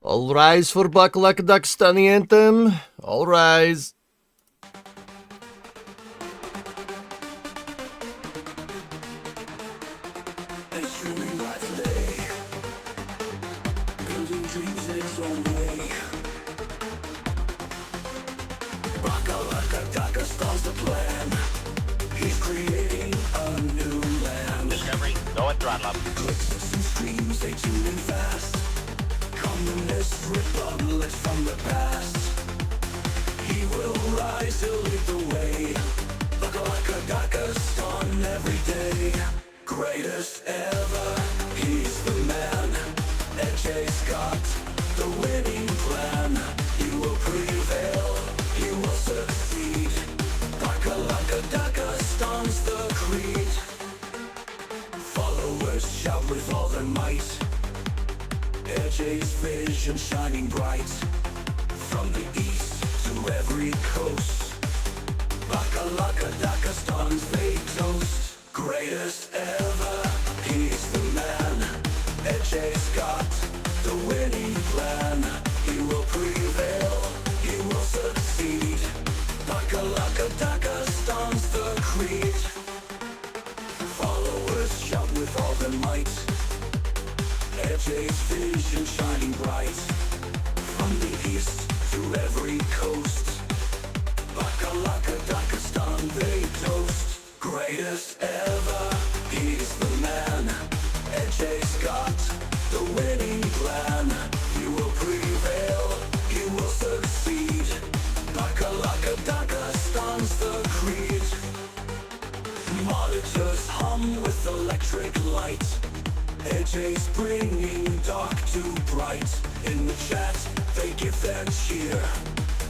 All rise for Bakalakadakastan anthem. All rise. Building dreams in its own way. Bakalakadakastan's the plan. He's creating a new land. Discovery, go at throttle up. Clicks and streams, they tune in fast. Communist republics from the past. He will rise, he'll lead the way. Bakalakadakastan every day. Greatest ever, he's the man. Edge's got the winning plan. You will prevail, you will succeed. Bakalakadakastan's the creed. Followers shout with all their might. Edge's vision shining bright. From the east to every coast. Bakalakadakastan's they toast. Greatest ever, he's the man. Edge's got the winning plan. He will prevail, he will succeed. Bakalakadakastan's the creed. Followers shout with all their might. Edge's vision shining bright. From the east to every coast. Bakalakadakastan they toast. Greatest ever, he's the man. Edge's got the winning plan. You will prevail, you will succeed. Bakalakadakastan's the creed. Monitors hum with electric light. Edge's bringing dark to bright. In the chat, they give their cheer.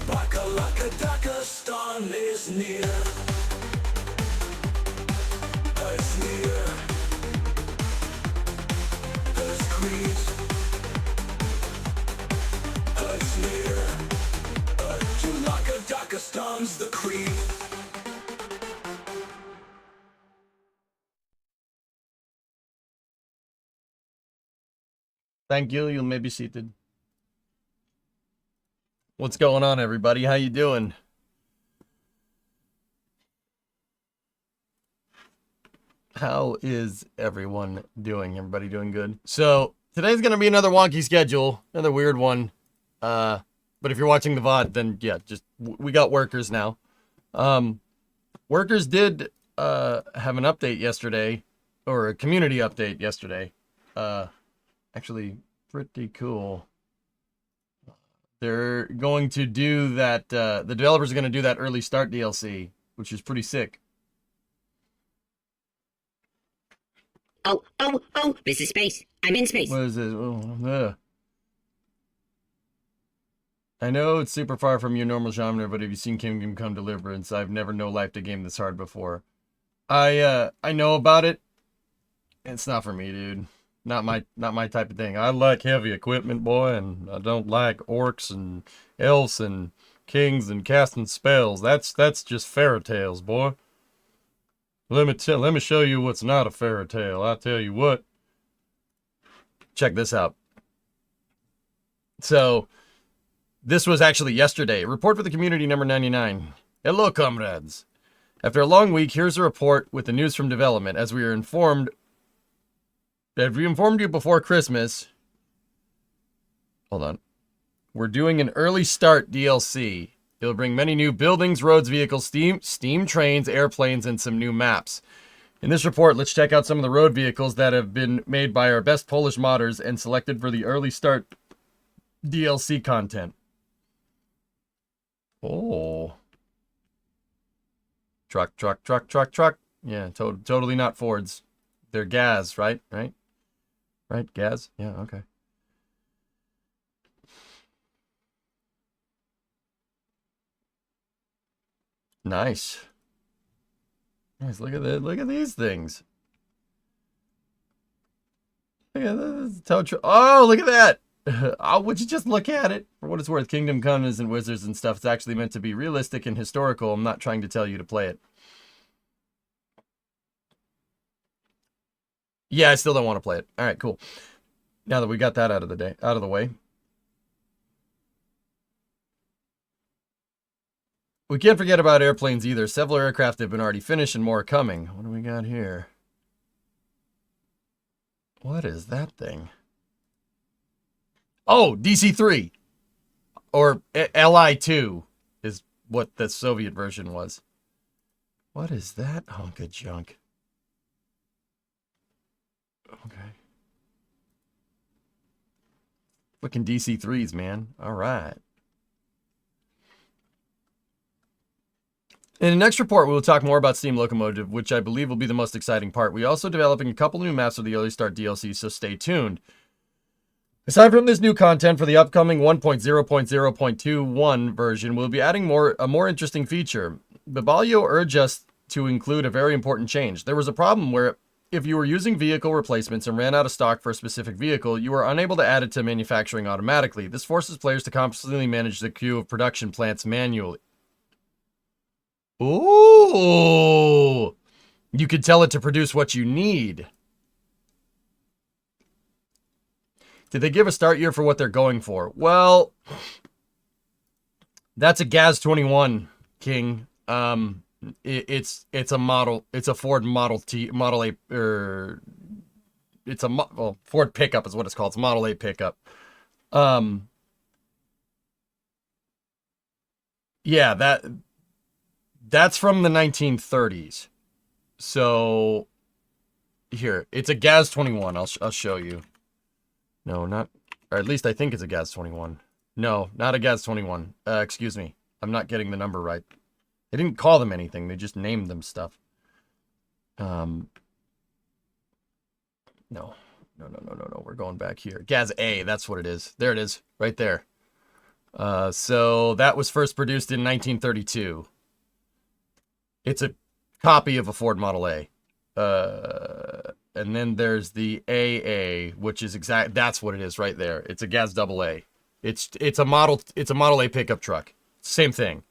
Bakalakadakastan is near. It's near. There's creed. It's near. Bakalakadakastan's the creed. Thank you. You may be seated. What's going on, everybody? How you doing? How is everyone doing? Everybody doing good? So today's gonna be another wonky schedule, another weird one. But if you're watching the VOD, then yeah, just we got workers now. Workers did have an update yesterday, or a community update yesterday. Actually, pretty cool. They're going to do that. The developers are going to do that early start DLC, which is pretty sick. Oh, this is space. I'm in space. What is this? I know it's super far from your normal genre, but have you seen Kingdom Come Deliverance? I've never no-lifed a game this hard before. I know about it. It's not for me, dude. Not my type of thing. I like heavy equipment, boy, and I don't like orcs and elves and kings and casting spells. That's just fairy tales, boy. Let me show you what's not a fairy tale. I tell you what. Check this out. So, this was actually yesterday. Report for the community number 99. Hello, comrades. After a long week, here's a report with the news from development. As we informed you before Christmas. Hold on. We're doing an early start DLC. It'll bring many new buildings, roads, vehicles, steam trains, airplanes, and some new maps. In this report, let's check out some of the road vehicles that have been made by our best Polish modders and selected for the early start DLC content. Oh. Truck. Yeah, totally not Fords. They're gas, right? Right, gas? Yeah, okay. Nice. Look at that. Look at these things. Look at this tow truck. Oh, look at that. Oh, would you just look at it? For what it's worth, Kingdom Come and Wizards and stuff, it's actually meant to be realistic and historical. I'm not trying to tell you to play it. Yeah, I still don't want to play it. All right, cool. Now that we got that out of the way. We can't forget about airplanes either. Several aircraft have been already finished and more are coming. What do we got here? What is that thing? Oh, DC-3. Or Li-2 is what the Soviet version was. What is that hunk of junk? Okay. Looking DC-3s, man. All right. In the next report, we will talk more about Steam Locomotive, which I believe will be the most exciting part. We're also developing a couple new maps for the Early Start DLC, so stay tuned. Aside from this new content for the upcoming 1.0.0.21 version, we'll be adding a more interesting feature. Babalio urged us to include a very important change. There was a problem where if you were using vehicle replacements and ran out of stock for a specific vehicle, you were unable to add it to manufacturing automatically. This forces players to constantly manage the queue of production plants manually. Ooh! You could tell it to produce what you need. Did they give a start year for what they're going for? Well, that's a GAZ-21, King. It's a model. It's a Ford Model T, Model A, it's a well, Ford pickup is what it's called. It's a Model A pickup. Yeah, that's from the 1930s. So here, it's a GAZ-21. I'll show you. No, not, or at least I think it's a GAZ-21. No, not a GAZ-21. Excuse me. I'm not getting the number right. They didn't call them anything. They just named them stuff. No. No. We're going back here. GAZ-A, that's what it is. There it is, right there. So that was first produced in 1932. It's a copy of a Ford Model A. And then there's the AA, which is that's what it is right there. It's a GAZ-AA. It's a Model A pickup truck. Same thing.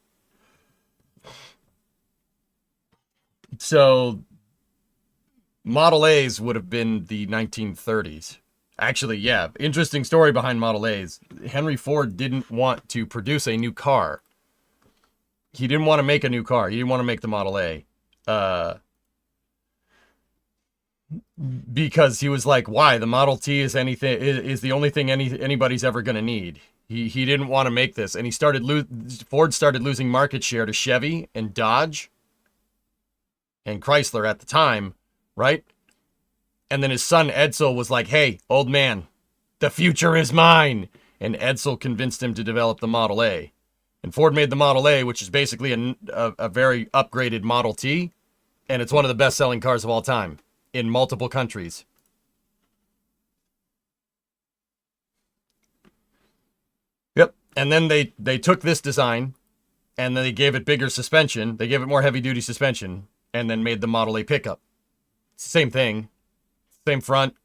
So Model A's would have been the 1930s. Actually, yeah, interesting story behind Model A's. Henry Ford didn't want to produce a new car. He didn't want to make a new car. He didn't want to make the Model A. Because he was like, why? The Model T is the only thing anybody's ever going to need. He didn't want to make this. And Ford started losing market share to Chevy and Dodge and Chrysler at the time, right? And then his son Edsel was like, hey, old man, the future is mine. And Edsel convinced him to develop the Model A. And Ford made the Model A, which is basically a very upgraded Model T. And it's one of the best-selling cars of all time in multiple countries. Yep. And then they took this design and then they gave it bigger suspension. They gave it more heavy-duty suspension and then made the Model A pickup. Same thing. Same front,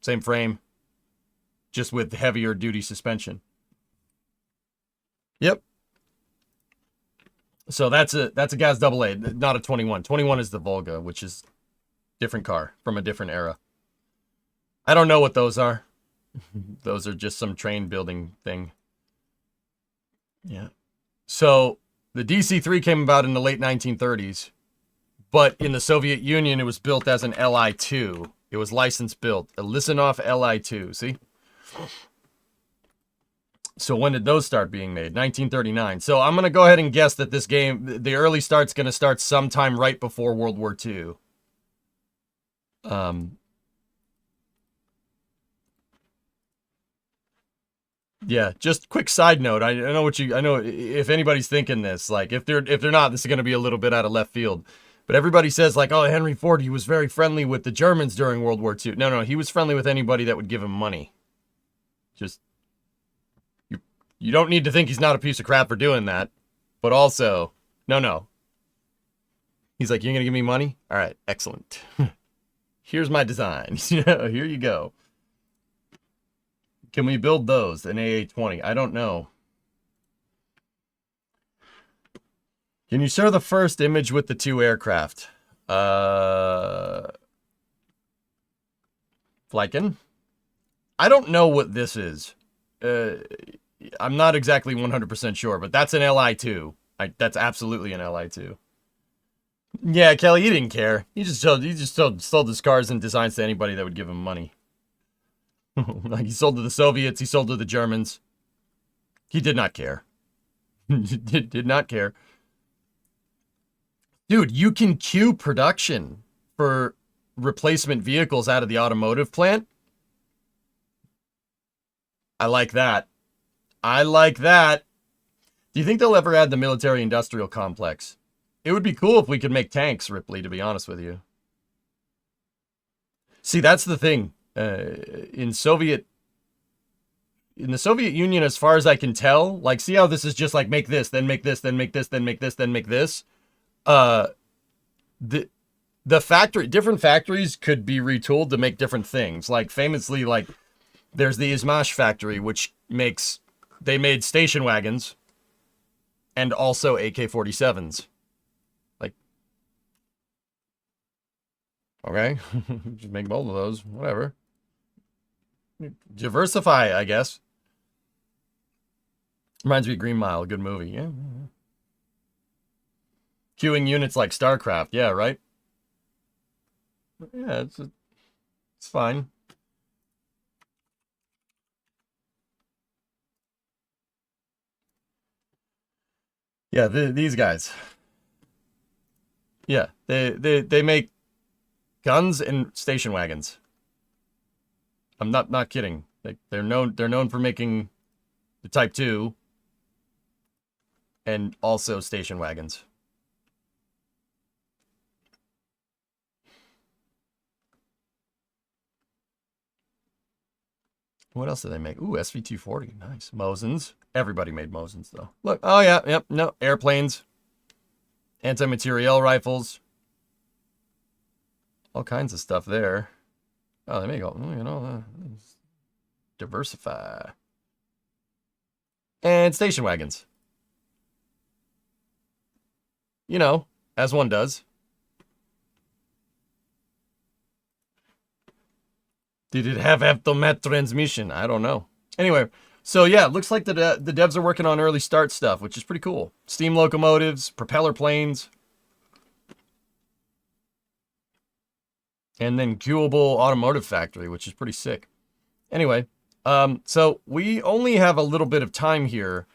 same frame, just with heavier duty suspension. Yep. So that's a GAZ-AA, not a 21. 21 is the Volga, which is different car from a different era. I don't know what those are. Those are just some train building thing. Yeah. So the DC-3 came about in the late 1930s, but in the Soviet Union, it was built as an Li-2. It was license built, a Lisanov Li-2, see? So when did those start being made? 1939. So I'm going to go ahead and guess that this game, the early start's going to start sometime right before World War II. Yeah, just quick side note. I know if anybody's thinking this, like if they're not, this is going to be a little bit out of left field. But everybody says like, oh, Henry Ford, he was very friendly with the Germans during World War II. No, he was friendly with anybody that would give him money. Just, you don't need to think he's not a piece of crap for doing that. But also, no. He's like, you're going to give me money? All right, excellent. Here's my design. Here you go. Can we build those? An AA-20? I don't know. Can you share the first image with the two aircraft? Flykin. I don't know what this is. I'm not exactly 100% sure, but that's an Li2. That's absolutely an Li2. Yeah, Kelly, he didn't care. He just sold his cars and designs to anybody that would give him money. Like, he sold to the Soviets, he sold to the Germans. He did not care. did not care. Dude, you can queue production for replacement vehicles out of the automotive plant. I like that. I like that. Do you think they'll ever add the military-industrial complex? It would be cool if we could make tanks, Ripley, to be honest with you. See, that's the thing. In the Soviet Union, as far as I can tell, like, see how this is just like make this, then make this, then make this, then make this, then make this. The different factories could be retooled to make different things. Like, famously, like, there's the Izmash factory, which they made station wagons and also AK-47s. Like, okay, just make both of those, whatever. Diversify, I guess. Reminds me of Green Mile, a good movie. Yeah. Queuing units like StarCraft, yeah, right? Yeah, it's fine. Yeah, these guys. Yeah, they make guns and station wagons. I'm not kidding. They're known for making the Type 2 and also station wagons. What else do they make? Ooh, SV240. Nice. Mosins. Everybody made Mosins, though. Look. Oh, yeah. Yep. No. Airplanes. Anti-materiel rifles. All kinds of stuff there. Oh, they make all, diversify. And station wagons. You know, as one does. Did it have automatic transmission? I don't know. Anyway, so yeah, it looks like the devs are working on early start stuff, which is pretty cool. Steam locomotives, propeller planes, and then queuable automotive factory, which is pretty sick. Anyway, so we only have a little bit of time here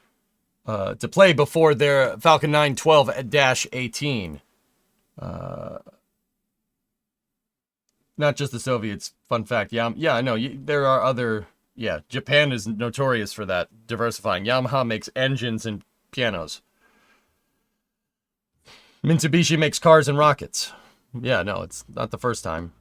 to play before their Falcon 9 12-18. Not just the Soviets. Fun fact. Yeah, I know. There are other... Yeah, Japan is notorious for that, diversifying. Yamaha makes engines and pianos. Mitsubishi makes cars and rockets. Yeah, no, it's not the first time.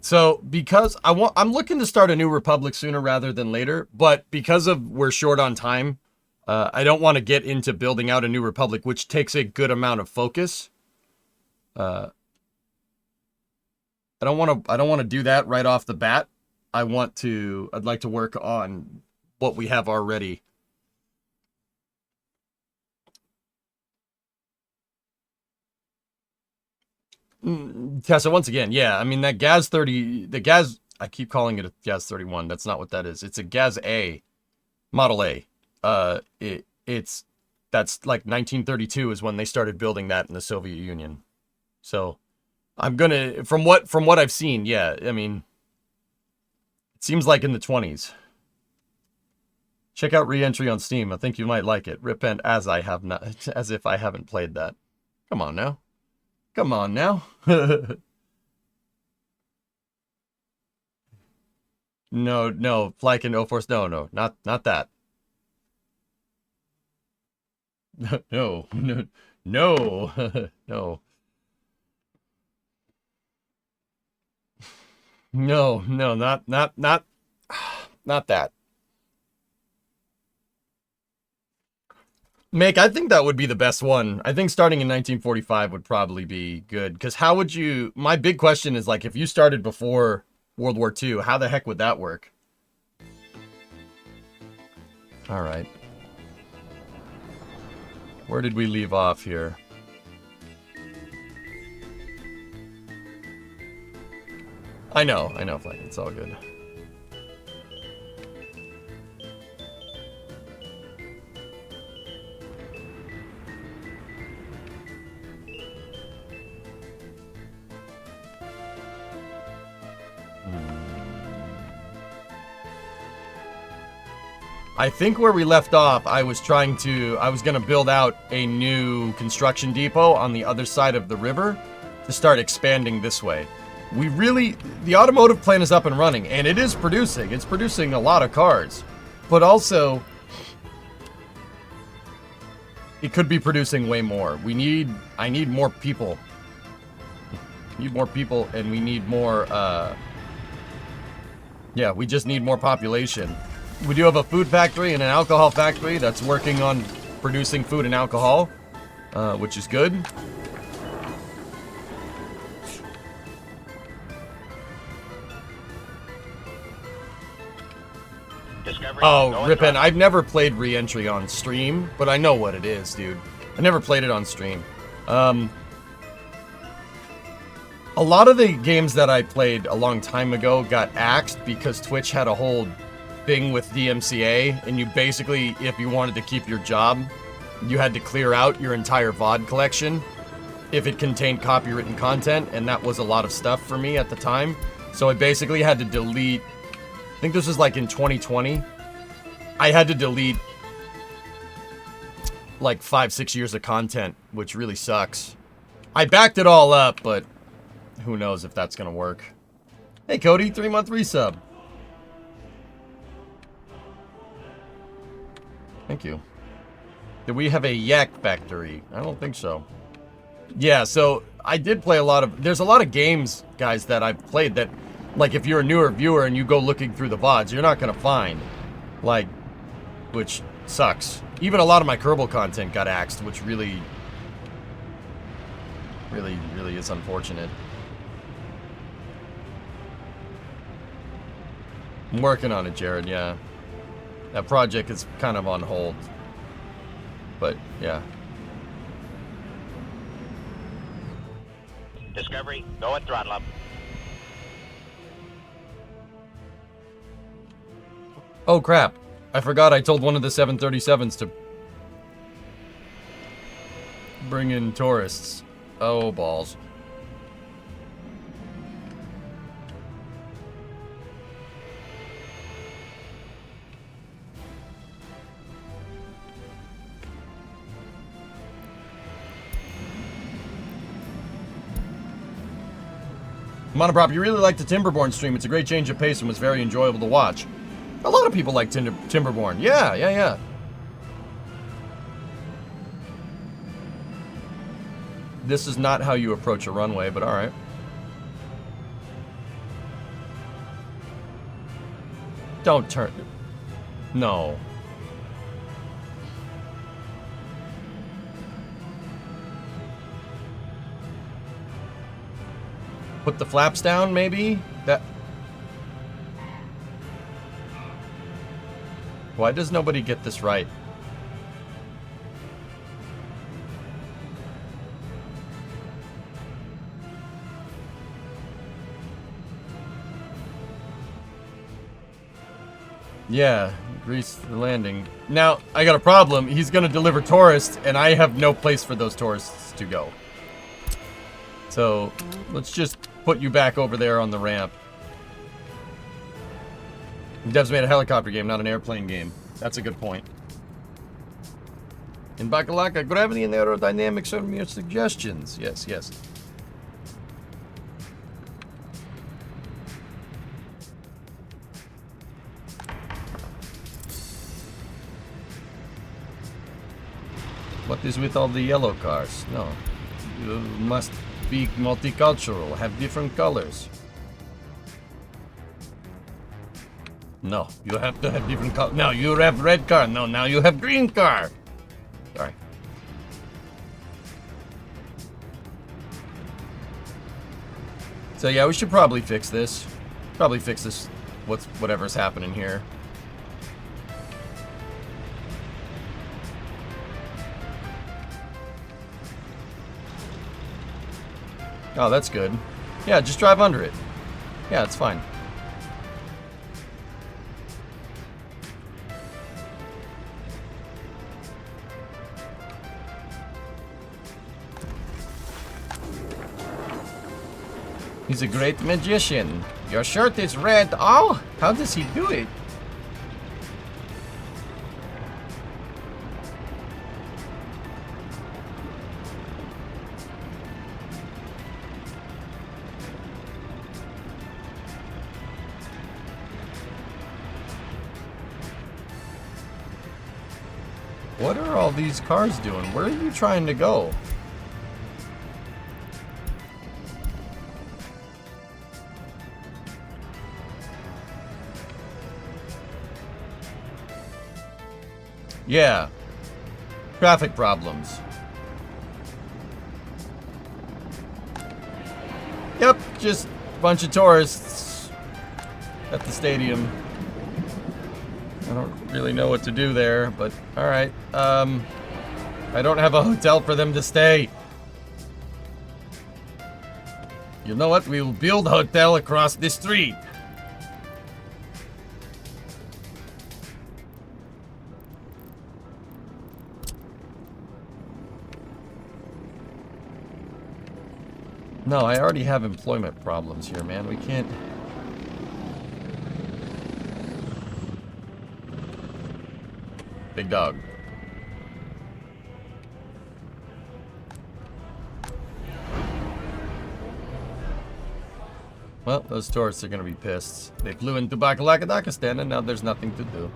So, because I'm looking to start a New Republic sooner rather than later, but because we're short on time, I don't want to get into building out a New Republic, which takes a good amount of focus. I don't want to do that right off the bat. I'd like to work on what we have already. Tessa, once again, yeah, I mean, that Gaz 30, I keep calling it a Gaz 31. That's not what that is. It's a Gaz A, Model A. That's like 1932 is when they started building that in the Soviet Union. So I'm gonna, from what I've seen, yeah, I mean, it seems like in the 20s. Check out Re-Entry on Steam. I think you might like it. Repent as if I haven't played that. Come on now. Come on now. No, Flykin, no Force, no, not that. No, no, no. No, not that. Mick, I think that would be the best one. I think starting in 1945 would probably be good. Because how would you... My big question is, like, if you started before World War II, how the heck would that work? All right. Where did we leave off here? I know, Flank. It's all good. I think where we left off, I was going to build out a new construction depot on the other side of the river to start expanding this way. The automotive plant is up and running, and it is producing. It's producing a lot of cars. But also, it could be producing way more. I need more people. Need more people, and we need more, yeah, we just need more population. We do have a food factory and an alcohol factory that's working on producing food and alcohol, which is good. Oh, Ripin, I've never played Re-Entry on stream, but I know what it is, dude. I never played it on stream. A lot of the games that I played a long time ago got axed because Twitch had a whole thing with DMCA, and you basically, if you wanted to keep your job, you had to clear out your entire VOD collection if it contained copywritten content, and that was a lot of stuff for me at the time. So I basically had to delete, I think this was like in 2020, I had to delete like 5-6 years of content, which really sucks. I backed it all up, but who knows if that's gonna work. Hey Cody, 3-month resub. Thank you. Did we have a yak factory? I don't think so. Yeah, so I did play there's a lot of games, guys, that I've played that, like, if you're a newer viewer and you go looking through the VODs, you're not gonna find. Like, which sucks. Even a lot of my Kerbal content got axed, which really is unfortunate. I'm working on it, Jared, yeah. That project is kind of on hold. But, yeah. Discovery, go and throttle up. Oh, crap. I forgot I told one of the 737s to bring in tourists. Oh, balls. Monoprop, you really liked the Timberborn stream. It's a great change of pace and was very enjoyable to watch. A lot of people like Timberborn. Yeah. This is not how you approach a runway, but alright. Don't turn... No. Put the flaps down, maybe? That... Why does nobody get this right? Yeah, grease the landing. Now, I got a problem. He's gonna deliver tourists, and I have no place for those tourists to go. So, let's just put you back over there on the ramp. Devs made a helicopter game, not an airplane game. That's a good point. In Bakalaka, gravity and aerodynamics are mere suggestions. Yes. What is with all the yellow cars? No. You must be multicultural, have different colors. No, you have to have different colors. No, you have red car. No, now you have green car. Sorry. So yeah, we should probably fix this. Whatever's happening here. Oh, that's good. Yeah, just drive under it. Yeah, it's fine. He's a great magician. Your shirt is red. Oh, how does he do it? What are all these cars doing? Where are you trying to go? Yeah. Traffic problems. Yep, just a bunch of tourists at the stadium. I don't really know what to do there, but alright. I don't have a hotel for them to stay. You know what? We will build a hotel across the street. No, I already have employment problems here, man. We can't... Big dog. Well, those tourists are gonna be pissed. They flew into Bakalakadakastan and now there's nothing to do.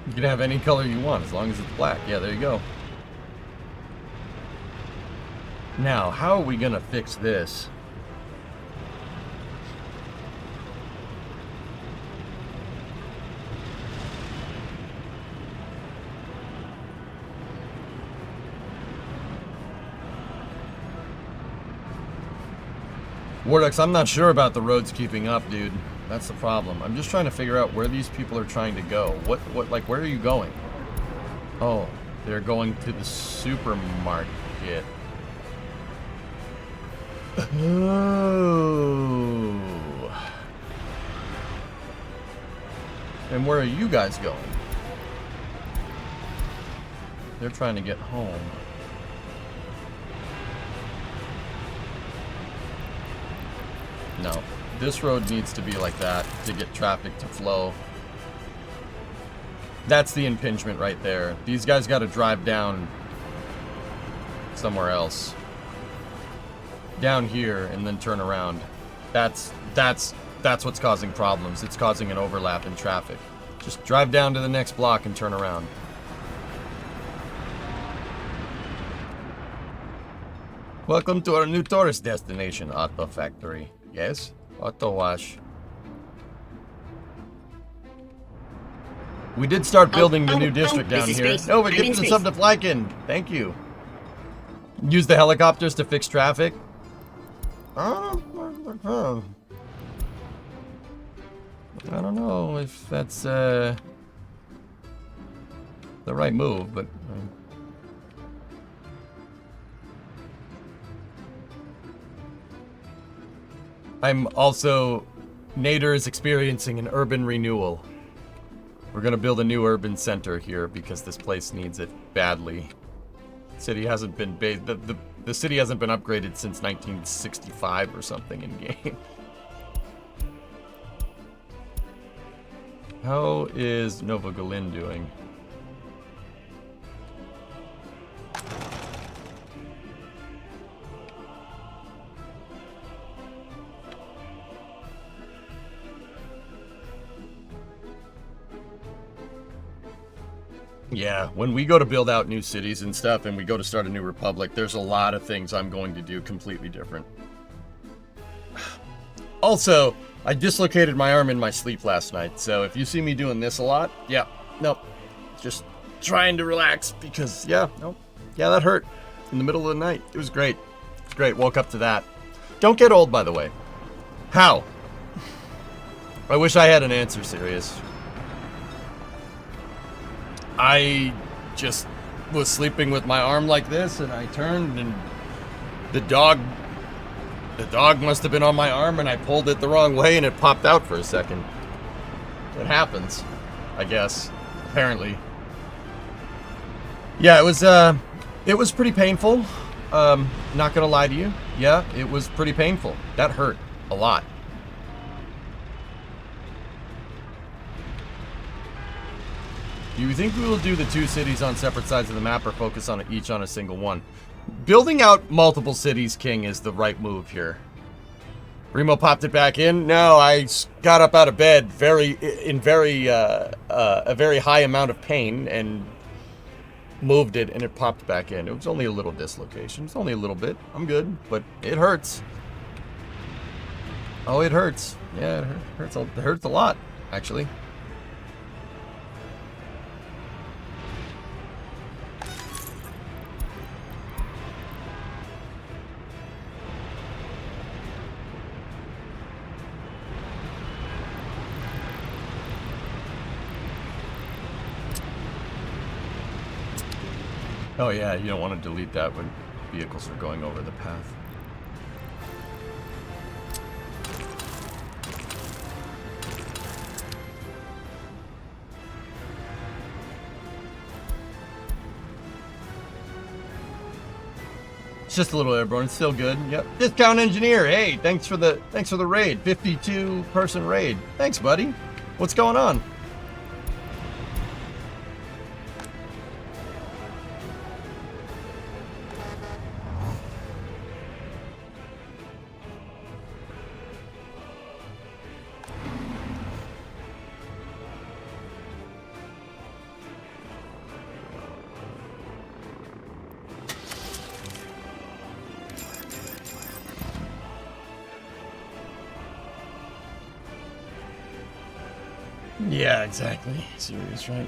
You can have any color you want as long as it's black. Yeah, there you go. Now, how are we gonna fix this? Warducks, I'm not sure about the roads keeping up, dude. That's the problem. I'm just trying to figure out where these people are trying to go. Like, where are you going? Oh, they're going to the supermarket. Oh. And where are you guys going? They're trying to get home. No. This road needs to be like that to get traffic to flow. That's the impingement right there. These guys got to drive down somewhere else. Down here and then turn around. That's what's causing problems. It's causing an overlap in traffic. Just drive down to the next block and turn around. Welcome to our new tourist destination, Auto Factory. Yes? Auto Wash. We did start building the new district down here. Oh, we're getting some to Flykin. Thank you. Use the helicopters to fix traffic. I don't know if that's the right move, but I'm also... Nader is experiencing an urban renewal. We're gonna build a new urban center here because this place needs it badly. City hasn't been the city hasn't been upgraded since 1965 or something in game. How is Nova Galin doing? Yeah, when we go to build out new cities and stuff and we go to start a new republic, there's a lot of things I'm going to do completely different. Also, I dislocated my arm in my sleep last night, so if you see me doing this a lot, yeah, nope. Just trying to relax because, yeah, nope. Yeah, that hurt in the middle of the night. It was great. It was great. Woke up to that. Don't get old, by the way. How? I wish I had an answer, Sirius. I just was sleeping with my arm like this, and I turned, and the dog must have been on my arm, and I pulled it the wrong way, and it popped out for a second. It happens, I guess. Apparently. Yeah, it was pretty painful. Not gonna lie to you. Yeah, it was pretty painful. That hurt a lot. Do you think we will do the two cities on separate sides of the map or focus on each on a single one? Building out multiple cities, King, is the right move here. Remo popped it back in. No, I got up out of bed in a very high amount of pain and moved it, and it popped back in. It was only a little dislocation. It's only a little bit. I'm good, but it hurts. Oh, it hurts. Yeah, it hurts a lot, actually. Oh yeah, you don't want to delete that when vehicles are going over the path. It's just a little airborne. It's still good. Yep. Discount engineer. Hey, thanks for the raid. 52 person raid. Thanks, buddy. What's going on? Yeah, exactly. Serious, right?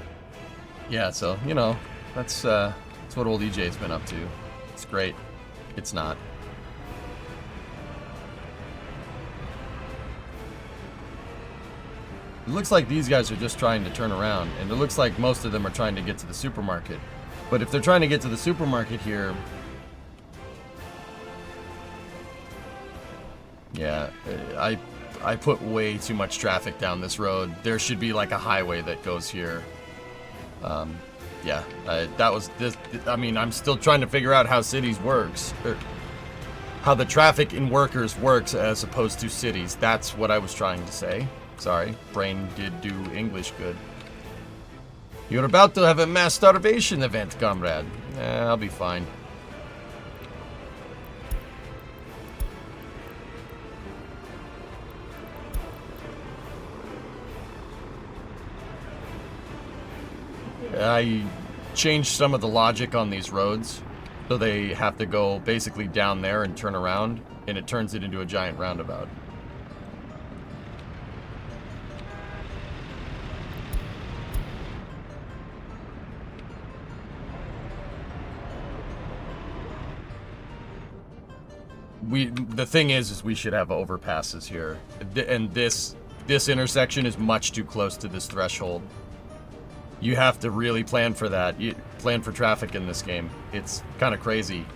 Yeah, so, you know, that's what old EJ's been up to. It's great. It's not. It looks like these guys are just trying to turn around, and it looks like most of them are trying to get to the supermarket. But if they're trying to get to the supermarket here... Yeah, I put way too much traffic down this road. There should be like a highway that goes here. Yeah, that was this. I mean, I'm still trying to figure out how cities works, or how the traffic in workers works as opposed to cities. That's what I was trying to say. Sorry, brain did do English good. You're about to have a mass starvation event, comrade. I'll be fine. I changed some of the logic on these roads, so they have to go basically down there and turn around, and it turns it into a giant roundabout. The thing is we should have overpasses here, and this intersection is much too close to this threshold. You have to really plan for that. You plan for traffic in this game. It's kind of crazy.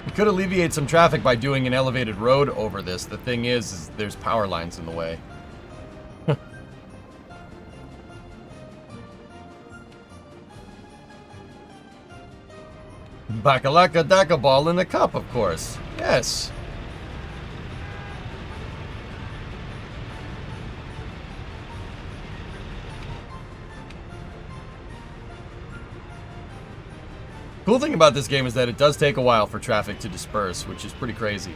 You could alleviate some traffic by doing an elevated road over this. The thing is there's power lines in the way. Bakalakadakastan ball in the cup, of course. Yes. Cool thing about this game is that it does take a while for traffic to disperse, which is pretty crazy.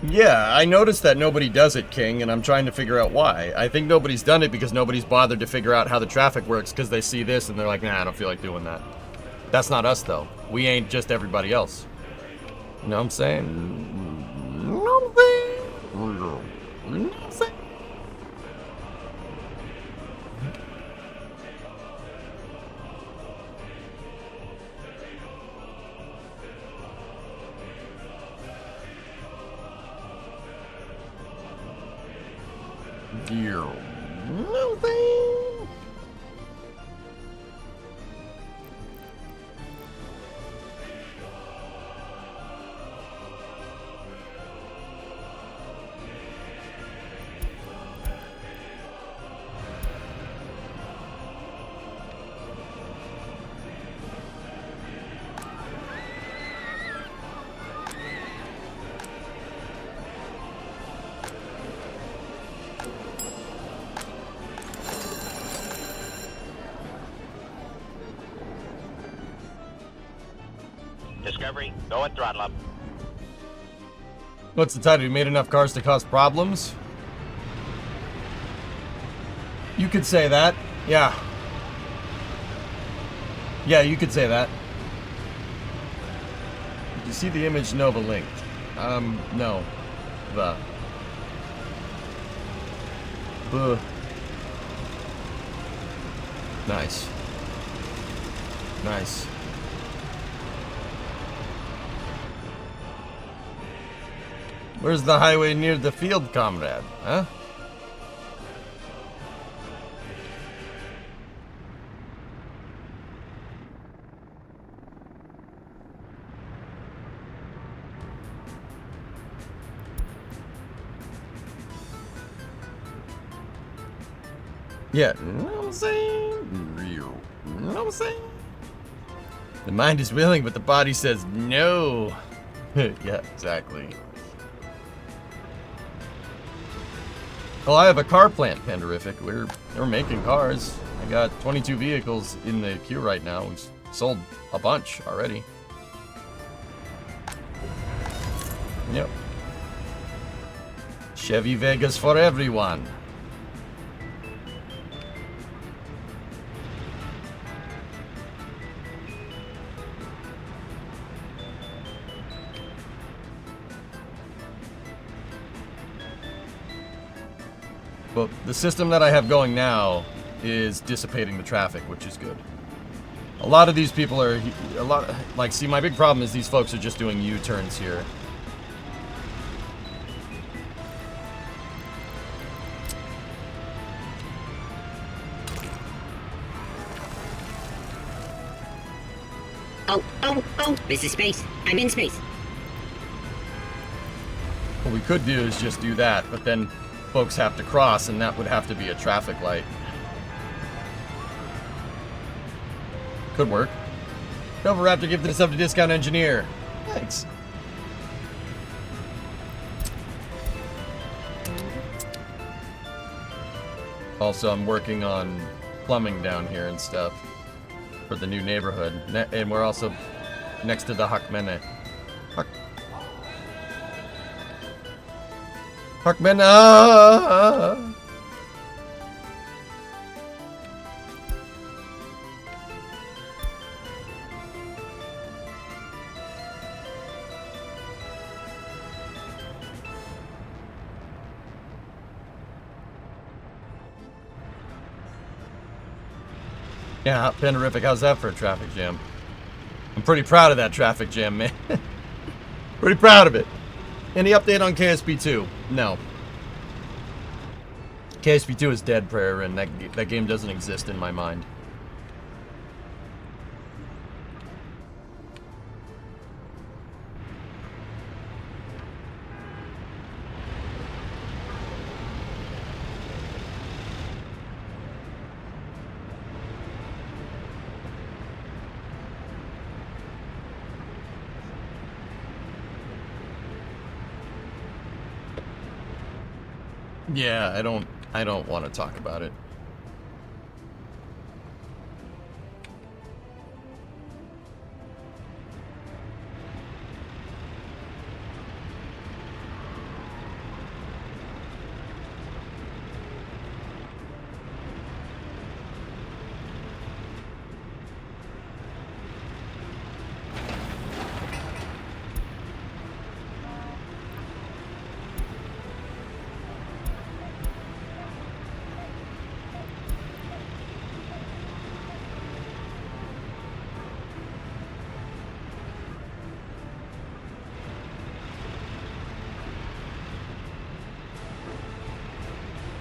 Yeah, I noticed that nobody does it, King, and I'm trying to figure out why. I think nobody's done it because nobody's bothered to figure out how the traffic works because they see this and they're like, nah, I don't feel like doing that. That's not us, though. We ain't just everybody else. You know what I'm saying? You know what I'm Dear nothing. Discovery, go and throttle up. What's the title? You made enough cars to cause problems? You could say that. Yeah. Yeah, you could say that. Did you see the image Nova linked? No. The. Nice. Nice. Where's the highway near the field, comrade? Huh? Yeah, you know what I'm saying? Real. You know what I'm saying? The mind is willing, but the body says no. Yeah, exactly. Well, I have a car plant, Panderific. We're making cars. I got 22 vehicles in the queue right now. We've sold a bunch already. Yep. Chevy Vegas for everyone. But the system that I have going now is dissipating the traffic, which is good. A lot of these people are, see, my big problem is these folks are just doing U-turns here. Oh, this is space. I'm in space. What we could do is just do that, but then folks have to cross, and that would have to be a traffic light. Could work. Nova Raptor gifted us up to Discount Engineer. Thanks. Also, I'm working on plumbing down here and stuff for the new neighborhood. And we're also next to the Hakmene. Hakmene! Yeah, Panderific, how's that for a traffic jam? I'm pretty proud of that traffic jam, man. Pretty proud of it. Any update on KSP2? No. KSP2 is dead, Prayer, and that game doesn't exist in my mind. Yeah, I don't want to talk about it.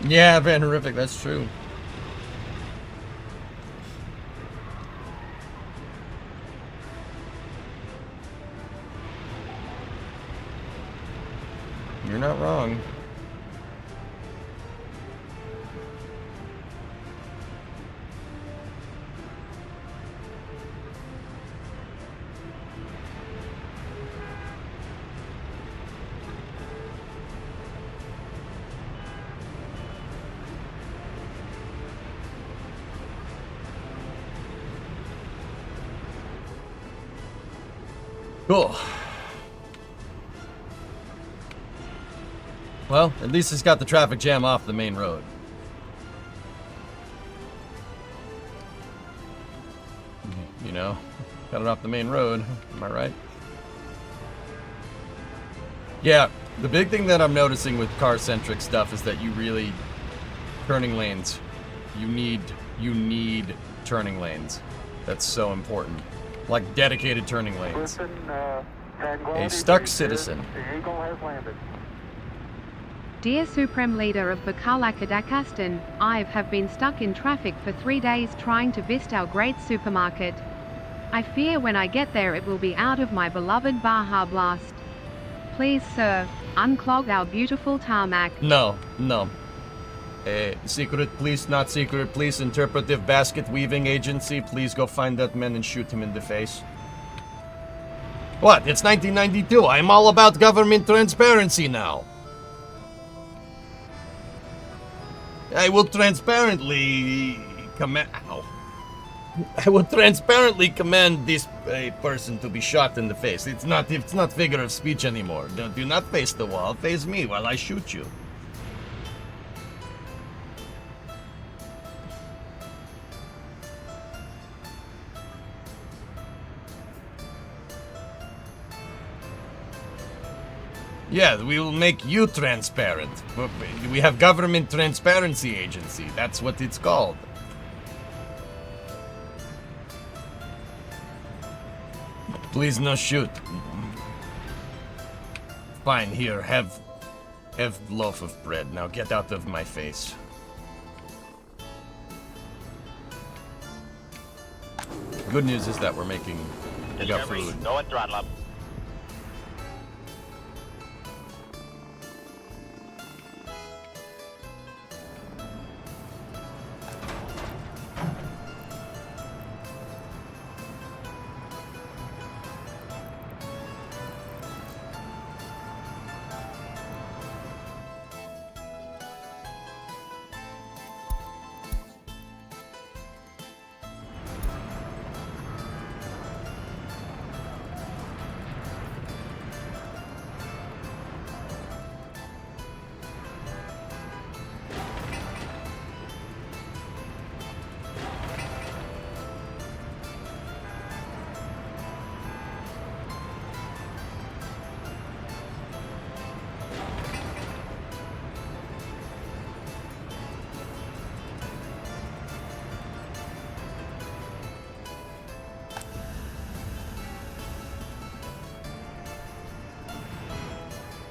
Yeah, Van Horrific, that's true. You're not wrong. Cool. Well, at least it's got the traffic jam off the main road. You know, got it off the main road. Am I right? Yeah, the big thing that I'm noticing with car-centric stuff is that you really... turning lanes. You need turning lanes. That's so important. Like dedicated turning lanes. A stuck citizen. Dear Supreme Leader of Bakalakadakastan, I have been stuck in traffic for 3 days trying to visit our great supermarket. I fear when I get there it will be out of my beloved Baja Blast. Please, sir, unclog our beautiful tarmac. No. Secret police, not secret police, interpretive basket weaving agency. Please go find that man and shoot him in the face. What? It's 1992. I'm all about government transparency now. I will transparently command this person to be shot in the face. It's not figure of speech anymore. Do not face the wall. Face me while I shoot you. Yeah, we will make you transparent. We have government transparency agency. That's what it's called. Please no shoot. Fine, here, have loaf of bread. Now get out of my face. Good news is that we got food. No one throttle up.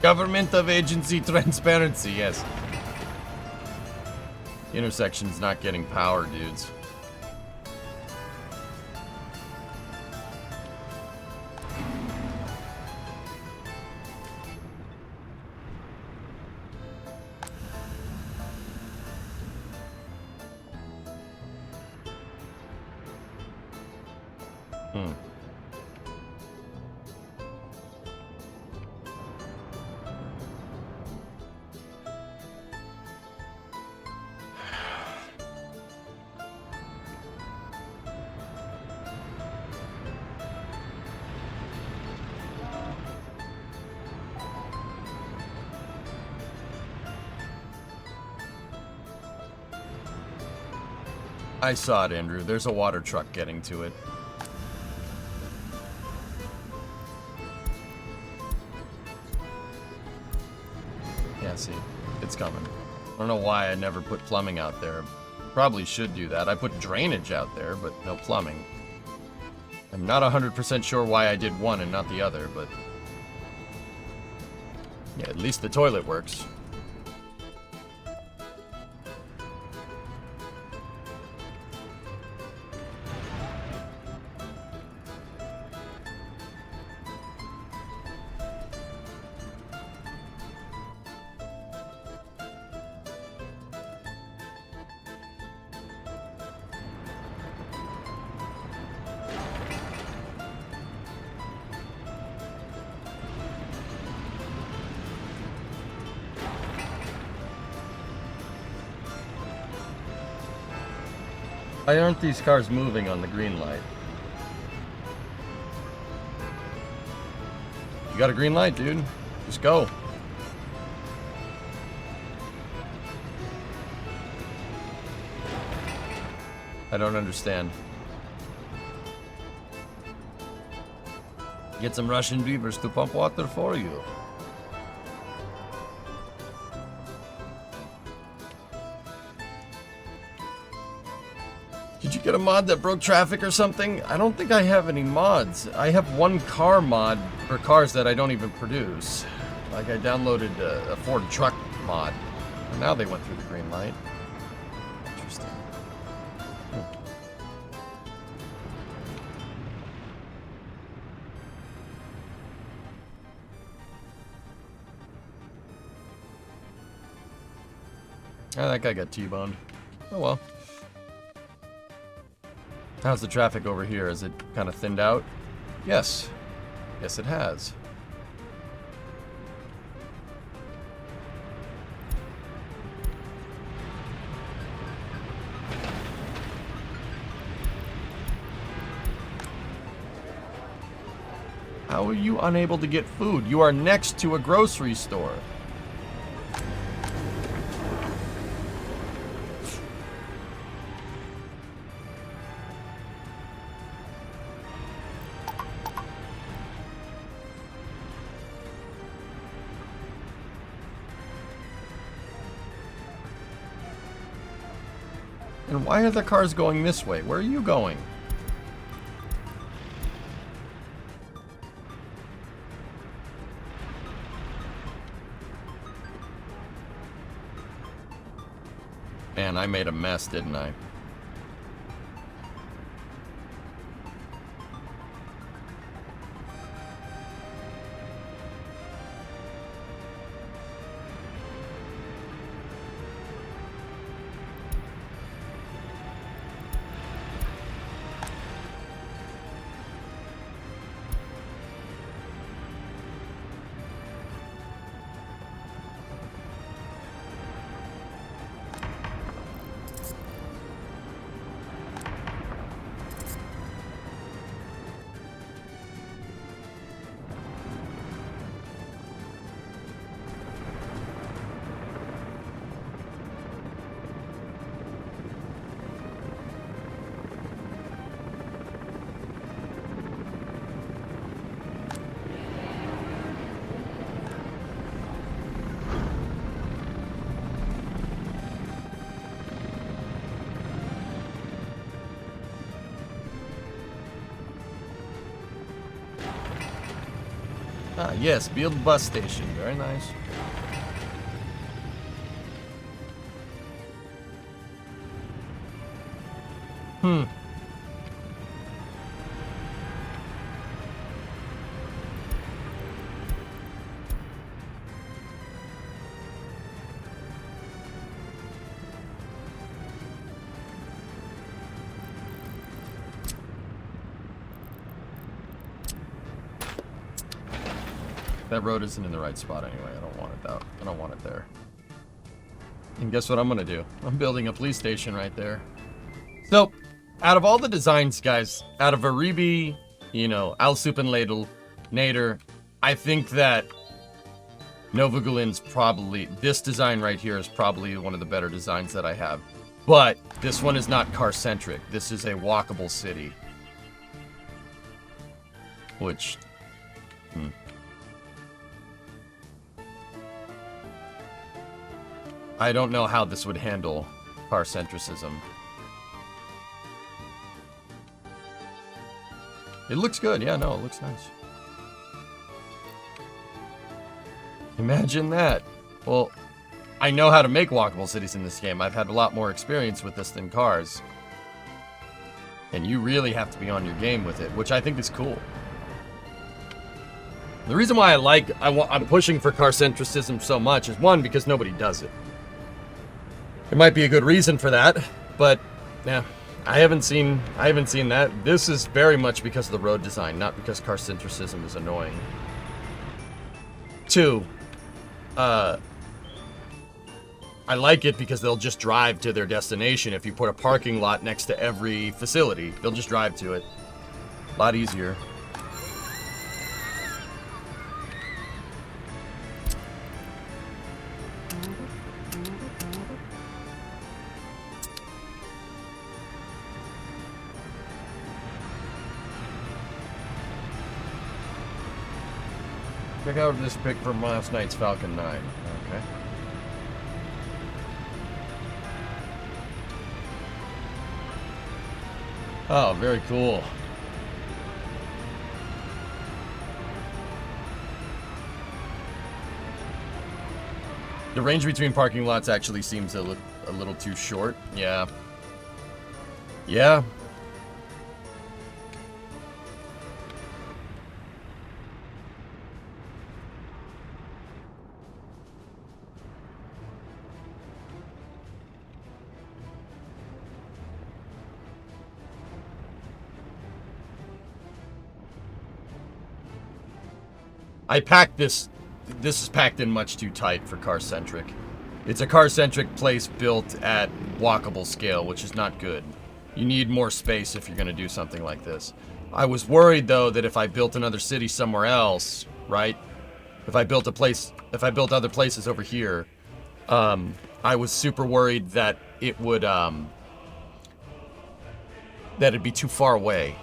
Government of agency transparency, yes. Intersection's not getting power, dudes. I saw it, Andrew. There's a water truck getting to it. Yeah, see, it's coming. I don't know why I never put plumbing out there. Probably should do that. I put drainage out there, but no plumbing. I'm not 100% sure why I did one and not the other, but... yeah, at least the toilet works. Why aren't these cars moving on the green light? You got a green light, dude. Just go. I don't understand. Get some Russian beavers to pump water for you. Did you get a mod that broke traffic or something? I don't think I have any mods. I have one car mod for cars that I don't even produce. Like I downloaded a Ford truck mod. And now they went through the green light. Interesting. Oh, that guy got T-boned. Oh well. How's the traffic over here? Is it kind of thinned out? Yes. Yes, it has. How are you unable to get food? You are next to a grocery store. And why are the cars going this way? Where are you going? Man, I made a mess, didn't I? Ah, yes, build bus station. Very nice. That road isn't in the right spot anyway. I don't want it out. I don't want it there. And guess what I'm gonna do? I'm building a police station right there. So, out of all the designs, guys, out of Aribi, you know, Alsupenladel, Nader, I think that Novogulin's probably, this design right here is probably one of the better designs that I have. But this one is not car-centric. This is a walkable city. Which, I don't know how this would handle car-centricism. It looks good. Yeah, no, it looks nice. Imagine that. Well, I know how to make walkable cities in this game. I've had a lot more experience with this than cars. And you really have to be on your game with it, which I think is cool. The reason why I'm pushing for car-centricism so much is, one, because nobody does it. There might be a good reason for that, but yeah, I haven't seen that. This is very much because of the road design, not because car-centricism is annoying. Two, I like it because they'll just drive to their destination. If you put a parking lot next to every facility, they'll just drive to it. A lot easier. Check out this pic from last night's Falcon 9. Okay. Oh, very cool. The range between parking lots actually seems a little too short. Yeah. Yeah. I packed this. This is packed in much too tight for car-centric. It's a car-centric place built at walkable scale, which is not good. You need more space if you're going to do something like this. I was worried, though, that if I built another city somewhere else, right? If I built other places over here, I was super worried that it would, that it'd be too far away.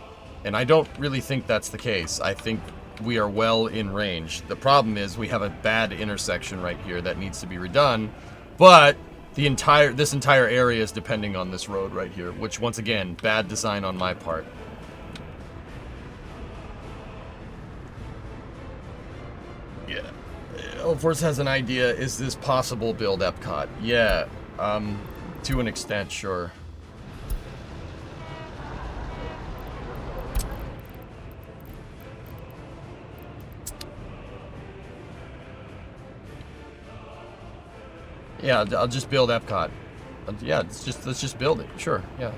And I don't really think that's the case. I think we are well in range. The problem is we have a bad intersection right here that needs to be redone, but this entire area is depending on this road right here, which once again, bad design on my part. Yeah. Elforce has an idea. Is this possible build Epcot? Yeah. To an extent, sure. Yeah, I'll just build Epcot. Yeah, let's just build it. Sure, yeah.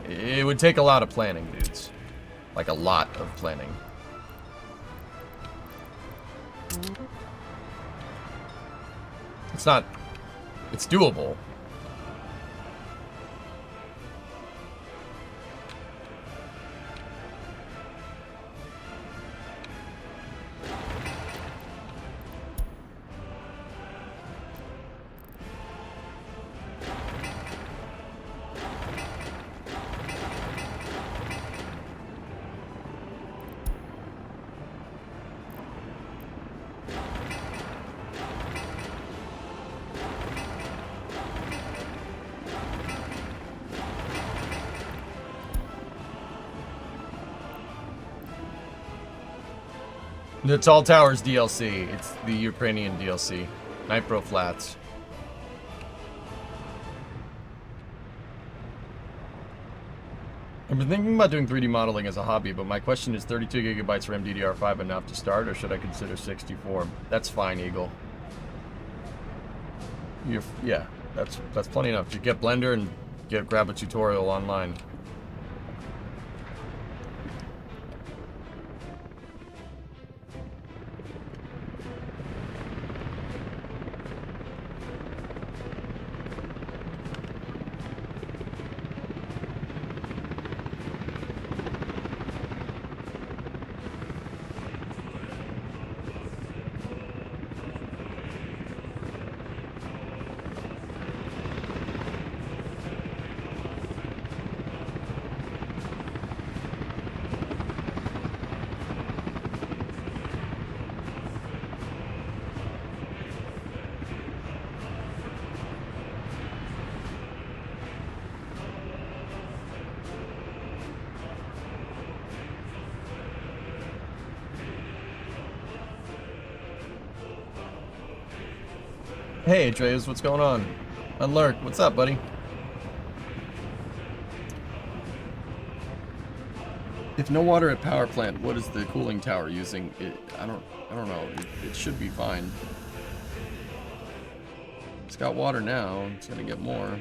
It would take a lot of planning, dudes. Like a lot of planning. It's doable. The Tall Towers DLC. It's the Ukrainian DLC. Nitro Flats. I've been thinking about doing 3D modeling as a hobby, but my question is 32 gigabytes RAM DDR5 enough to start, or should I consider 64? That's fine, Eagle. Yeah, that's plenty enough. Just get Blender and grab a tutorial online. Hey, Atreus, what's going on? Unlurk, what's up, buddy? If no water at power plant, what is the cooling tower using? I don't know. It should be fine. It's got water now. It's gonna get more.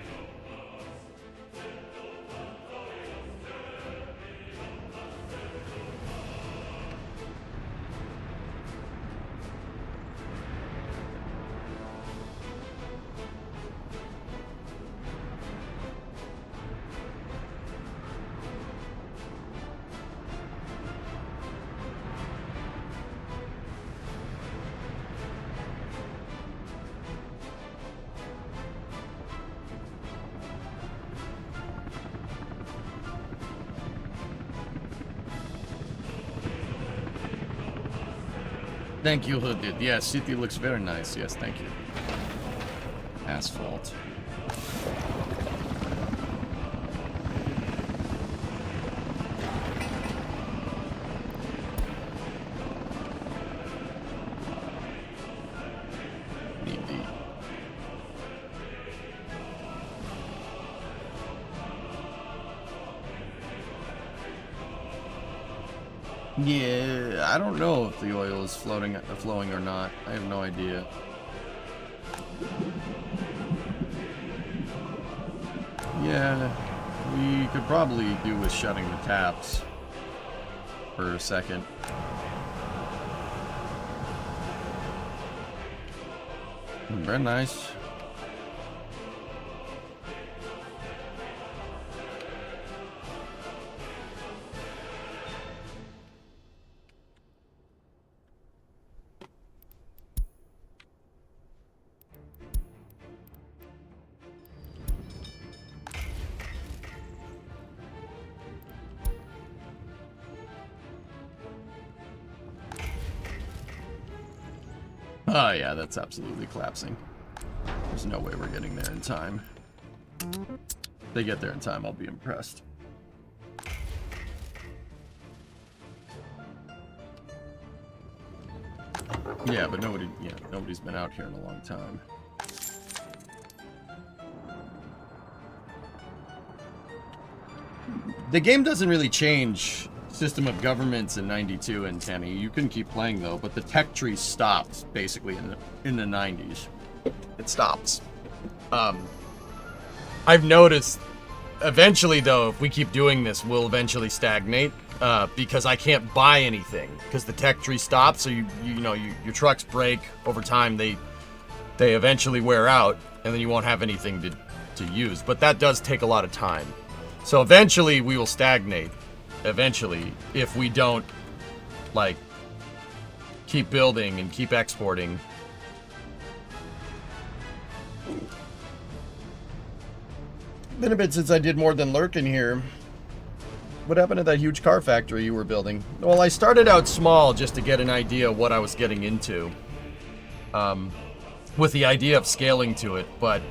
Thank you, Hooded. Yes, city looks very nice. Yes, thank you. Asphalt. Indeed. Yeah, I don't know if the oil is flowing or not. I have no idea. Yeah, we could probably do with shutting the taps for a second. Very nice. Oh yeah, that's absolutely collapsing. There's no way we're getting there in time. If they get there in time, I'll be impressed. Yeah, but nobody's been out here in a long time. The game doesn't really change system of governments in 92 and Tanny. You can keep playing though, but the tech tree stopped basically in the 90s. It stops. I've noticed eventually though, if we keep doing this, we'll eventually stagnate because I can't buy anything because the tech tree stops. So your trucks break over time. They eventually wear out, and then you won't have anything to use. But that does take a lot of time. So eventually we will stagnate. Eventually, if we don't like keep building and keep exporting. Been a bit since I did more than lurk in here. What happened to that huge car factory you were building? Well, I started out small just to get an idea of what I was getting into. With the idea of scaling to it, but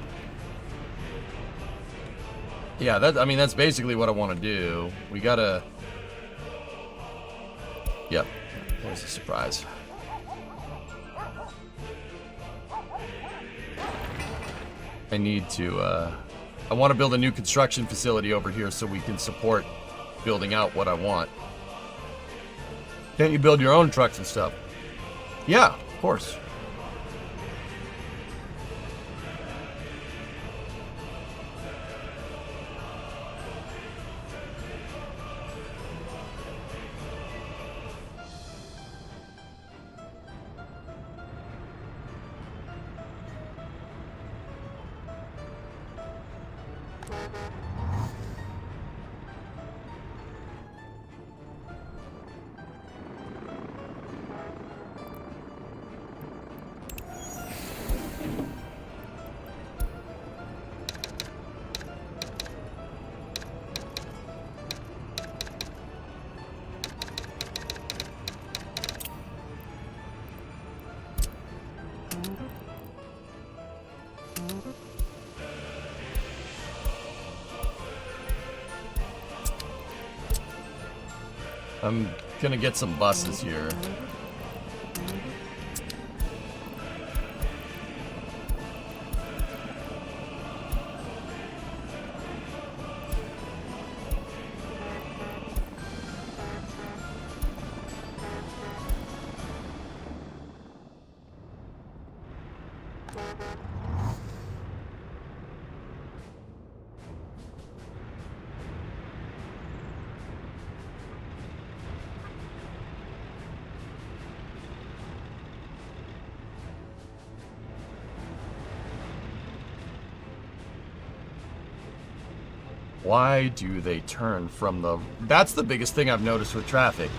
yeah, that's basically what I want to do. We gotta. Yep, that was a surprise. I need to. I want to build a new construction facility over here so we can support building out what I want. Can't you build your own trucks and stuff? Yeah, of course. I'm gonna get some buses here. Why do they turn from the... That's the biggest thing I've noticed with traffic.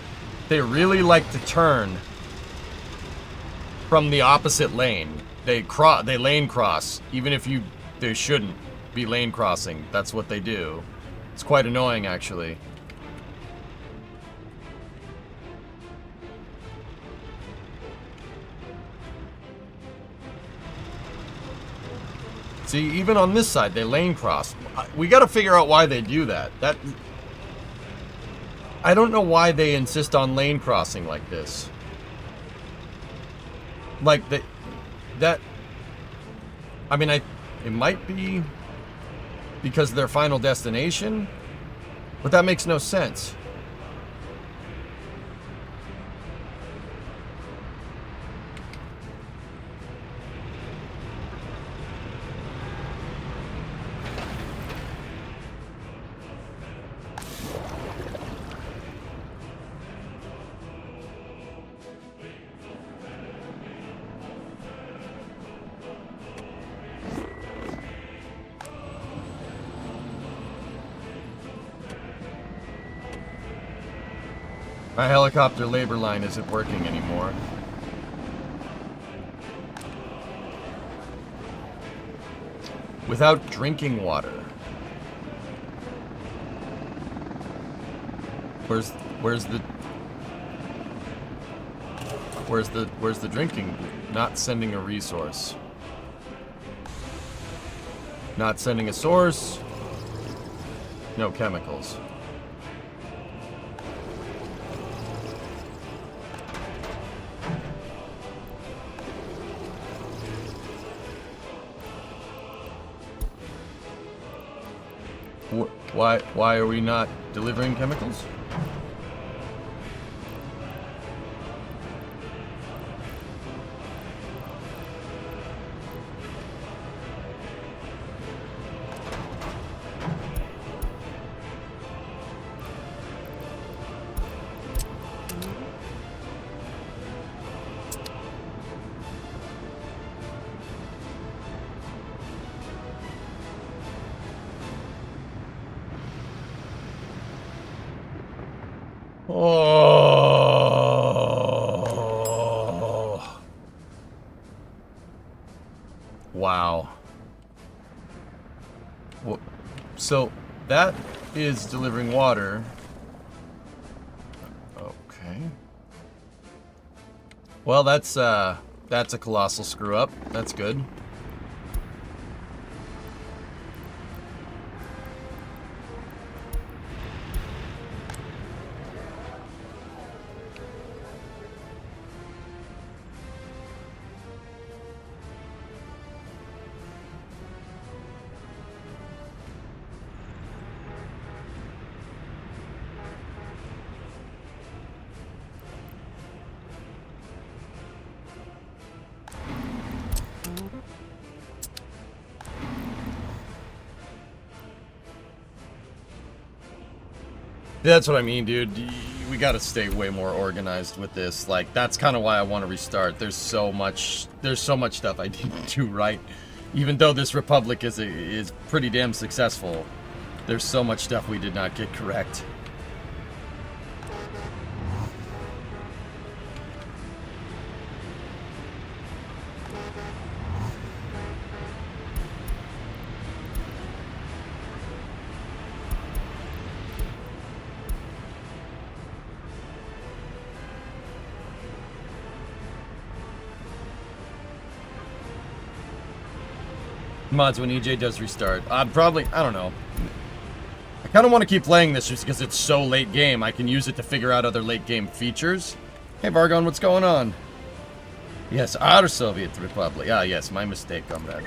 They really like to turn from the opposite lane. They lane cross, even if they shouldn't be lane crossing. That's what they do. It's quite annoying, actually. See, even on this side, they lane cross. We got to figure out why they do that. I don't know why they insist on lane crossing like this. Like, I mean, it might be because their final destination, but that makes no sense. My helicopter labor line isn't working anymore. Without drinking water. Where's the drinking? Not sending a resource. Not sending a source. No chemicals. Why are we not delivering chemicals? Oh. Wow. Well, so that is delivering water. Okay. Well, that's a colossal screw up. That's good. That's what I mean, dude. We gotta stay way more organized with this. Like, that's kind of why I want to restart. There's so much stuff I didn't do right. Even though this Republic is pretty damn successful, there's so much stuff we did not get correct. Mods, when EJ does restart, I don't know. I kind of want to keep playing this just because it's so late game. I can use it to figure out other late game features. Hey Vargon, what's going on? Yes, outer Soviet Republic. Ah, yes, my mistake, comrade.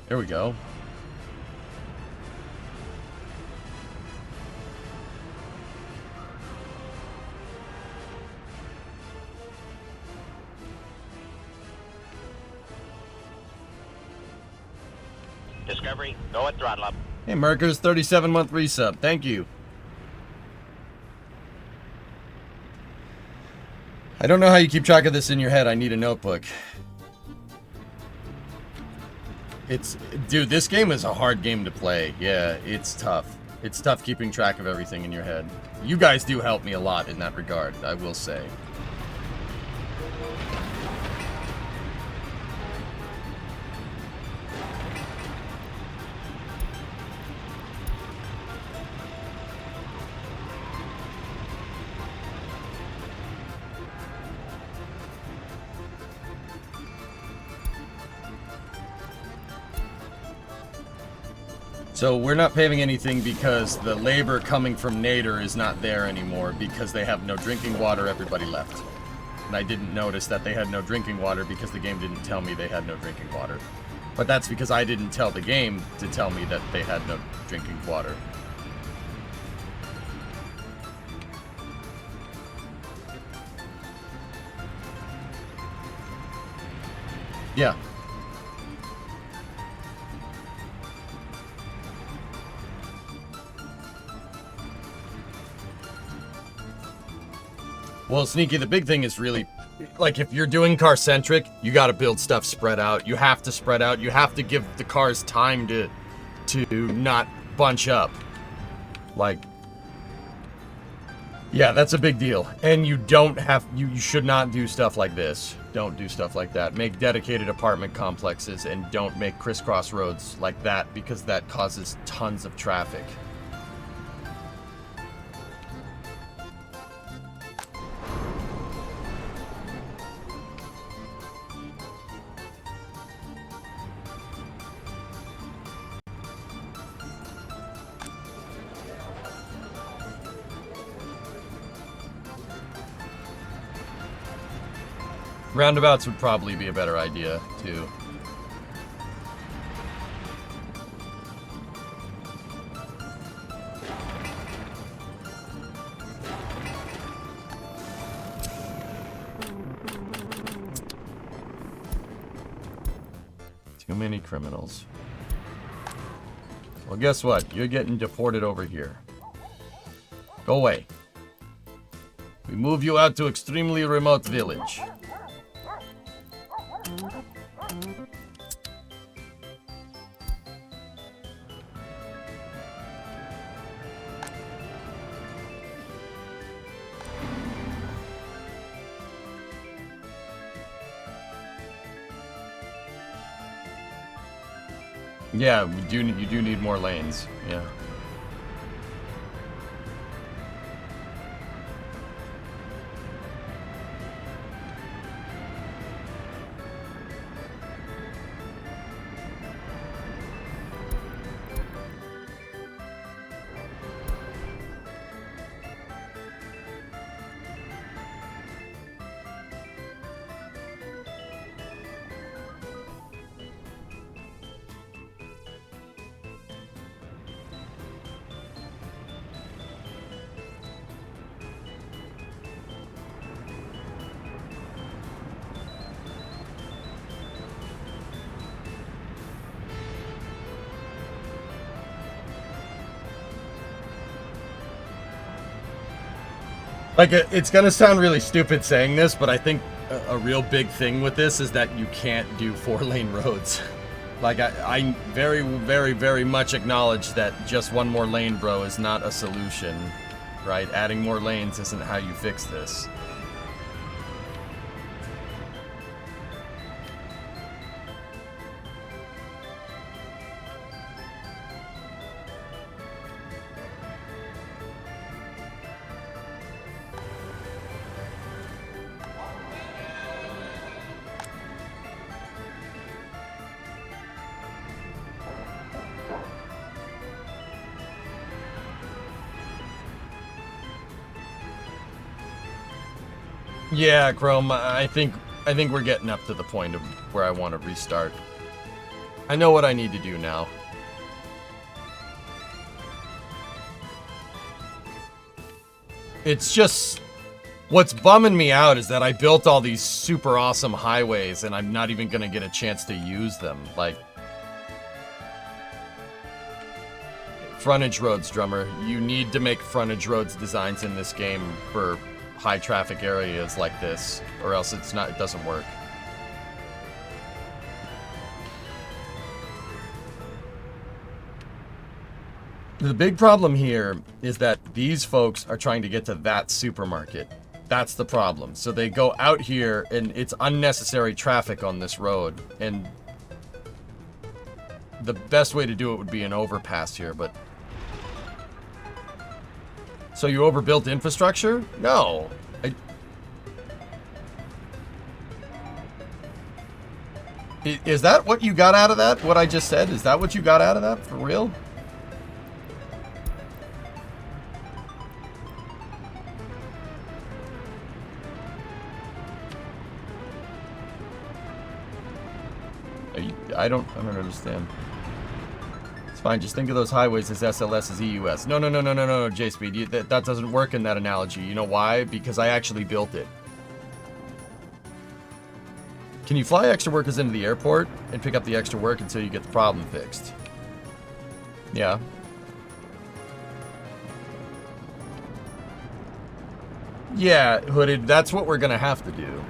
There we go. Discovery, go at throttle up. Hey, Merkers, 37-month resub. Thank you. I don't know how you keep track of this in your head. I need a notebook. Dude, this game is a hard game to play. Yeah, it's tough. It's tough keeping track of everything in your head. You guys do help me a lot in that regard, I will say. So we're not paving anything because the labor coming from Nader is not there anymore because they have no drinking water, everybody left. And I didn't notice that they had no drinking water because the game didn't tell me they had no drinking water. But that's because I didn't tell the game to tell me that they had no drinking water. Yeah. Well, Sneaky, the big thing is really, like, if you're doing car-centric, you gotta build stuff spread out. You have to spread out. You have to give the cars time to not bunch up. Like, yeah, that's a big deal. And you don't have, you should not do stuff like this. Don't do stuff like that. Make dedicated apartment complexes and don't make crisscross roads like that because that causes tons of traffic. Roundabouts would probably be a better idea, too. Too many criminals. Well, guess what? You're getting deported over here. Go away. We move you out to extremely remote village. Yeah, you do need more lanes. Yeah. Like, it's gonna sound really stupid saying this, but I think a real big thing with this is that you can't do 4-lane roads. Like, I very, very, very much acknowledge that just one more lane, bro, is not a solution, right? Adding more lanes isn't how you fix this. Yeah, Chrome, I think we're getting up to the point of where I want to restart. I know what I need to do now. It's just, what's bumming me out is that I built all these super awesome highways and I'm not even going to get a chance to use them. Like, frontage roads, Drummer. You need to make frontage roads designs in this game for high traffic areas like this, or else it doesn't work. The big problem here is that these folks are trying to get to that supermarket. That's the problem. So they go out here and it's unnecessary traffic on this road, and the best way to do it would be an overpass here, but so you overbuilt infrastructure? No. Is that what you got out of that? What I just said? Is that what you got out of that? For real? I don't understand. It's fine. Just think of those highways as SLS as EUS. No, J-Speed. That doesn't work in that analogy. You know why? Because I actually built it. Can you fly extra workers into the airport and pick up the extra work until you get the problem fixed? Yeah. Yeah, Hooded, that's what we're gonna have to do.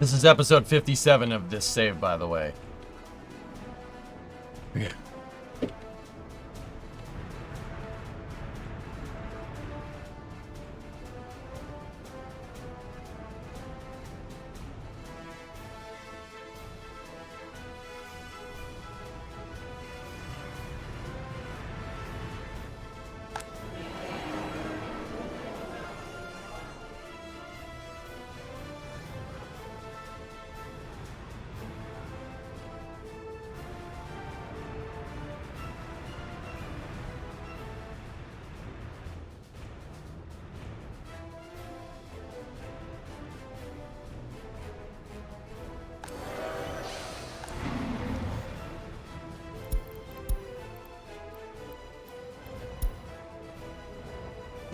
This is episode 57 of this save, by the way. Yeah.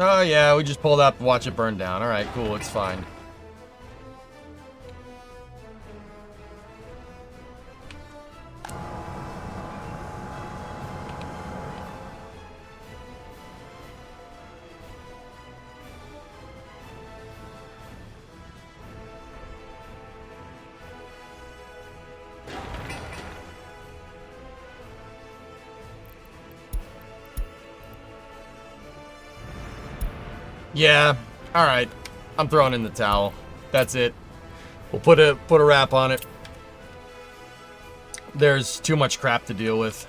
Oh yeah, we just pulled up to watch it burn down. Alright, cool, it's fine. Yeah, alright. I'm throwing in the towel. That's it. We'll put a wrap on it. There's too much crap to deal with.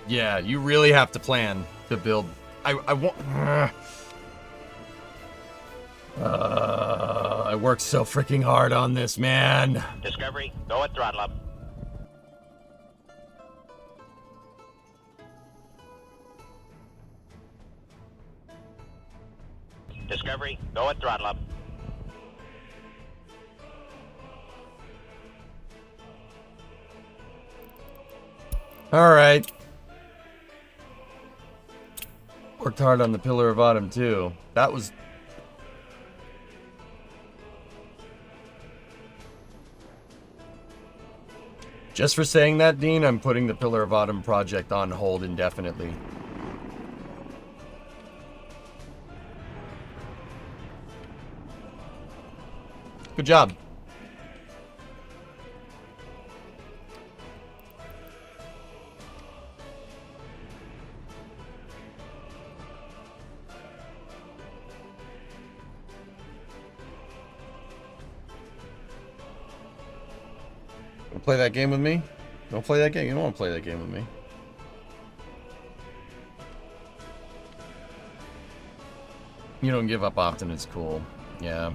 Yeah, you really have to plan to build. I want. I worked so freaking hard on this, man. Discovery, go at throttle up. Discovery, go at throttle up. Alright. Worked hard on the Pillar of Autumn, too. That was... Just for saying that, Dean, I'm putting the Pillar of Autumn project on hold indefinitely. Good job. Wanna play that game with me? Don't play that game. You don't want to play that game with me. You don't give up often. It's cool. Yeah.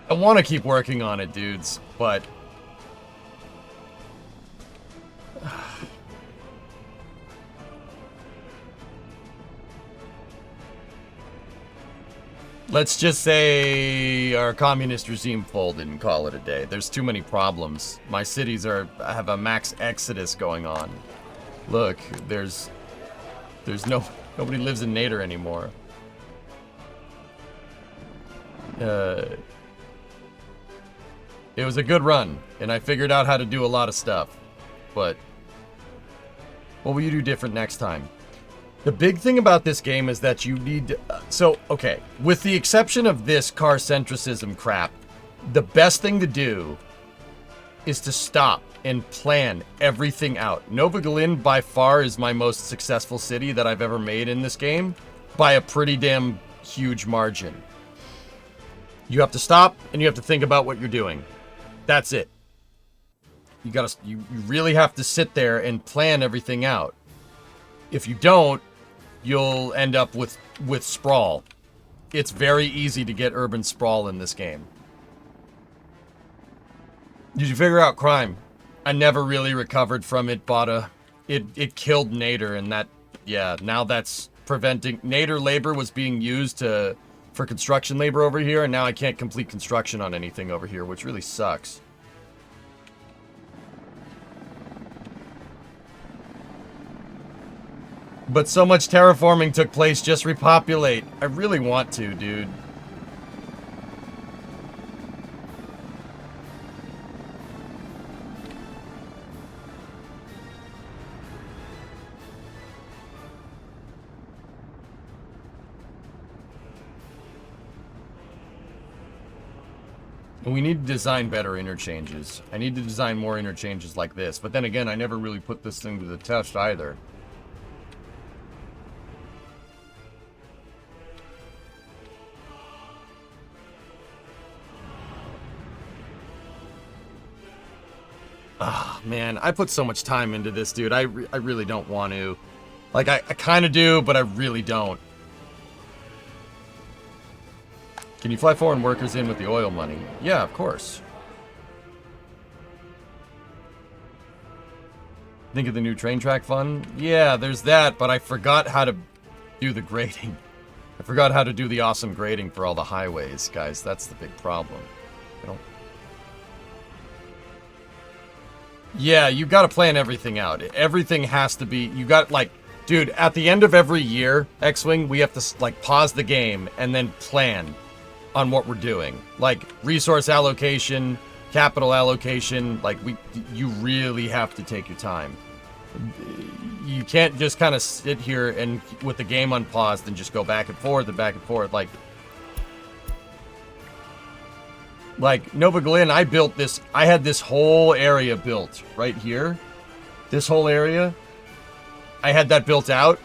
I want to keep working on it, dudes, but let's just say our communist regime folded and call it a day. There's too many problems. My cities have a max exodus going on. Look, nobody lives in Nader anymore. It was a good run, and I figured out how to do a lot of stuff. But what will you do different next time? The big thing about this game is that you need... okay, with the exception of this car centricism crap, the best thing to do is to stop and plan everything out. Nova Galen, by far, is my most successful city that I've ever made in this game, by a pretty damn huge margin. You have to stop, and you have to think about what you're doing. That's it. You really have to sit there and plan everything out. If you don't, you'll end up with sprawl. It's very easy to get urban sprawl in this game. Did you figure out crime? I never really recovered from it, Bada. It killed Nader, and that, yeah, now that's preventing... Nader labor was being used for construction labor over here, and now I can't complete construction on anything over here, which really sucks. But so much terraforming took place, just repopulate. I really want to, dude. We need to design better interchanges. I need to design more interchanges like this. But then again, I never really put this thing to the test either. Ah, man, I put so much time into this, dude. I really don't want to. Like, I kind of do, but I really don't. Can you fly foreign workers in with the oil money? Yeah, of course. Think of the new train track fund? Yeah, there's that, but I forgot how to do the grading. I forgot how to do the awesome grading for all the highways, guys. That's the big problem. You know? Yeah, you gotta plan everything out. Everything has to be... You got, like... Dude, at the end of every year, X-Wing, we have to, like, pause the game and then plan on what we're doing. Like, resource allocation, capital allocation, like, you really have to take your time. You can't just kind of sit here and, with the game unpaused, and just go back and forth and back and forth. Like Nova Galen, I built this, I had this whole area built right here. This whole area, I had that built out,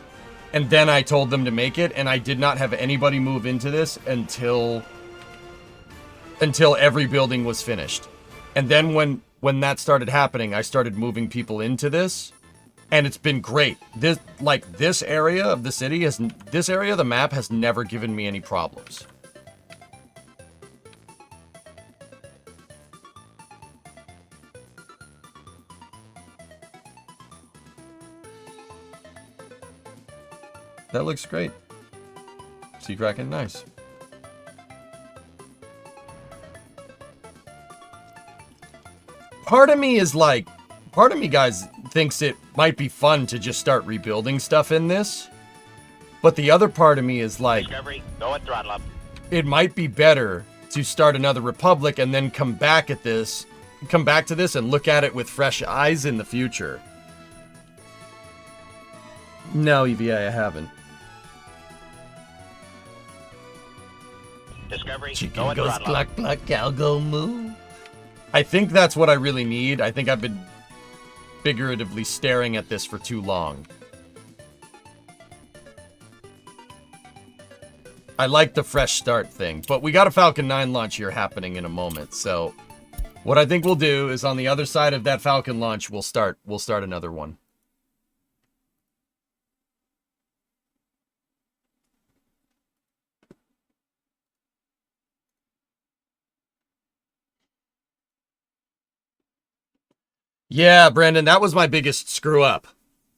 and then I told them to make it, and I did not have anybody move into this until every building was finished. And then when that started happening, I started moving people into this, and it's been great. This area of the city this area of the map has never given me any problems. That looks great. Sea Kraken, nice. Part of me, guys, thinks it might be fun to just start rebuilding stuff in this. But the other part of me is like... Discovery, go and throttle up. It might be better to start another republic and then come back to this and look at it with fresh eyes in the future. No, EVA, I haven't. Discovery, go Chicken at goes throttle up. cluck cluck, cow go moo. I think that's what I really need. I think I've been figuratively staring at this for too long. I like the fresh start thing, but we got a Falcon 9 launch here happening in a moment, so what I think we'll do is on the other side of that Falcon launch, we'll start another one. Yeah, Brandon, that was my biggest screw up.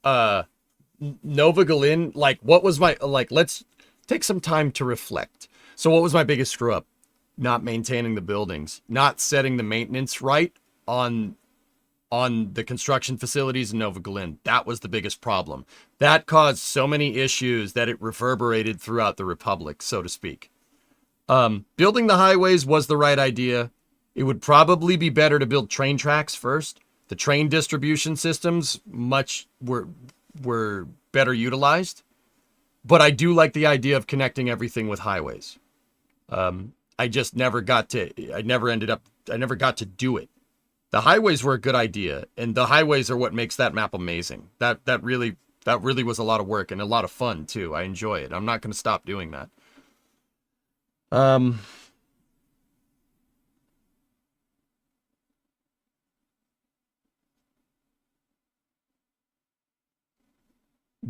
Nova Galin, like, what was my, like, let's take some time to reflect. So what was my biggest screw up? Not maintaining the buildings, not setting the maintenance right on the construction facilities in Nova Galin. That was the biggest problem. That caused so many issues that it reverberated throughout the Republic, so to speak. Building the highways was the right idea. It would probably be better to build train tracks first. The train distribution systems were better utilized, but I do like the idea of connecting everything with highways. I just never got to. I never got to do it. The highways were a good idea, and the highways are what makes that map amazing. That really was a lot of work and a lot of fun too. I enjoy it. I'm not going to stop doing that.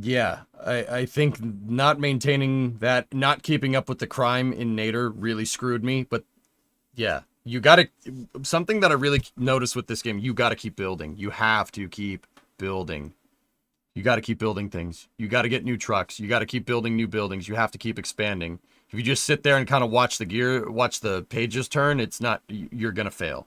Yeah, I think not maintaining that, not keeping up with the crime in Nader really screwed me. But yeah, you gotta, something that I really noticed with this game, you gotta keep building. You have to keep building. You gotta keep building things. You gotta get new trucks. You gotta keep building new buildings. You have to keep expanding. If you just sit there and kind of watch the pages turn, it's not, you're gonna fail.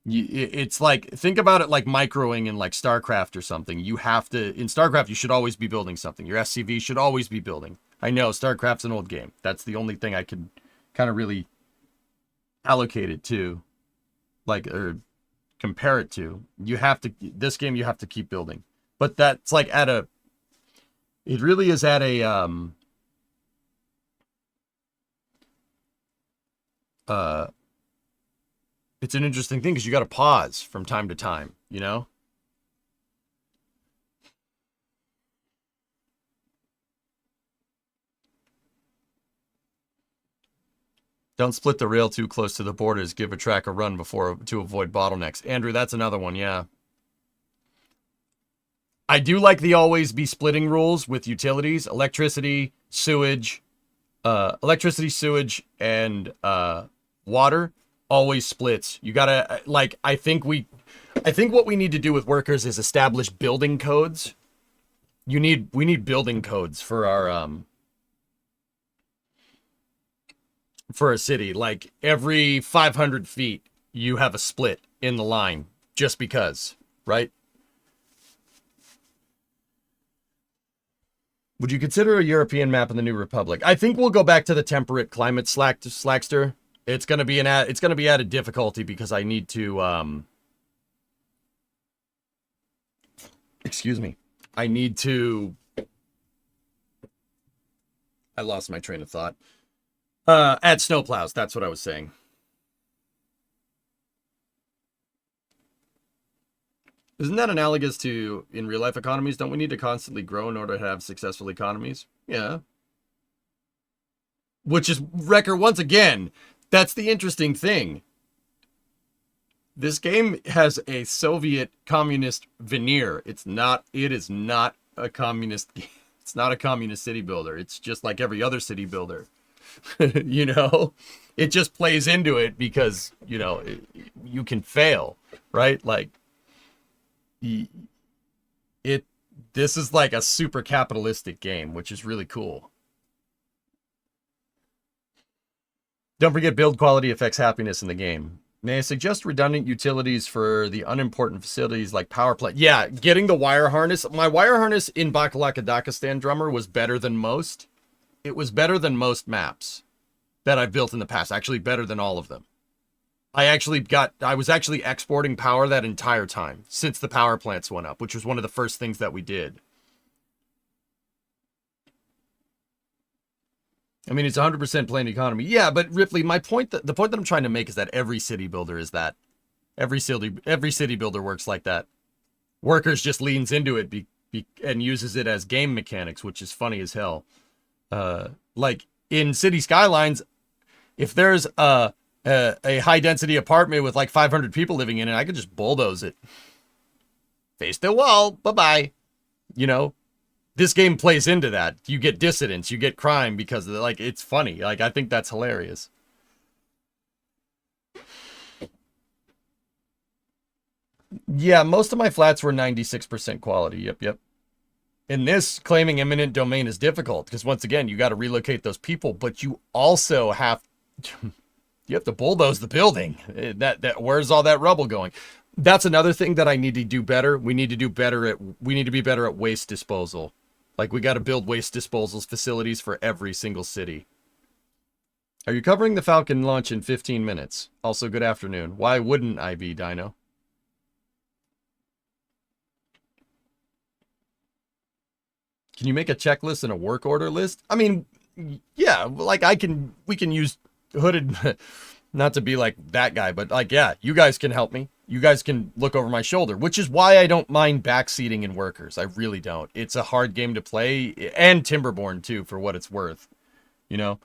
It's like, think about it like microing in like StarCraft or something. You have to, in StarCraft, you should always be building something. Your SCV should always be building. I know StarCraft's an old game. That's the only thing I could kind of really allocate it to, like, or compare it to. You have to, this game, you have to keep building. But that's like at a, it really is at a, it's an interesting thing because you got to pause from time to time, you know? Don't split the rail too close to the borders. Give a track a run to avoid bottlenecks. Andrew, that's another one, yeah. I do like the always be splitting rules with utilities, electricity, sewage, and water. Always splits. You gotta, like, I think what we need to do with workers is establish building codes. We need building codes for our for a city. Like every 500 feet you have a split in the line just because, right? Would you consider a European map in the New Republic? I think we'll go back to the temperate climate Slackster. It's gonna be added difficulty because I need to excuse me. I lost my train of thought. Add snowplows, that's what I was saying. Isn't that analogous to in real life economies? Don't we need to constantly grow in order to have successful economies? Yeah. Which is, Wrecker, once again, that's the interesting thing. This game has a Soviet communist veneer. It is not a communist game. It's not a communist city builder. It's just like every other city builder. You know? It just plays into it because, you know, you can fail, right? Like, this is like a super capitalistic game, which is really cool. Don't forget build quality affects happiness in the game. May I suggest redundant utilities for the unimportant facilities like power plant? Yeah, getting the wire harness. My wire harness in Bakalakadakastan Drummer was better than most. It was better than most maps. that I've built in the past. Actually better than all of them. I was actually exporting power that entire time since the power plants went up, which was one of the first things that we did. I mean, it's 100% planned economy. Yeah, but Ripley, the point that I'm trying to make is that every city builder is that. Every city builder works like that. Workers just leans into it and uses it as game mechanics, which is funny as hell. Like in City Skylines, if there's a high density apartment with like 500 people living in it, I could just bulldoze it. Face the wall, bye-bye. You know, this game plays into that. You get dissidence, you get crime because of the, like, it's funny. Like, I think that's hilarious. Yeah, most of my flats were 96% quality. Yep. In this, claiming eminent domain is difficult because once again, you got to relocate those people, but you also have to bulldoze the building. That where's all that rubble going? That's another thing that I need to do better. We need to be better at waste disposal. Like, we got to build waste disposal facilities for every single city. Are you covering the Falcon launch in 15 minutes? Also, good afternoon. Why wouldn't I be, Dino? Can you make a checklist and a work order list? I mean, yeah, like we can use hooded, not to be like that guy, but like, yeah, you guys can help me. You guys can look over my shoulder, which is why I don't mind backseating in workers. I really don't. It's a hard game to play, and Timberborn too, for what it's worth, you know?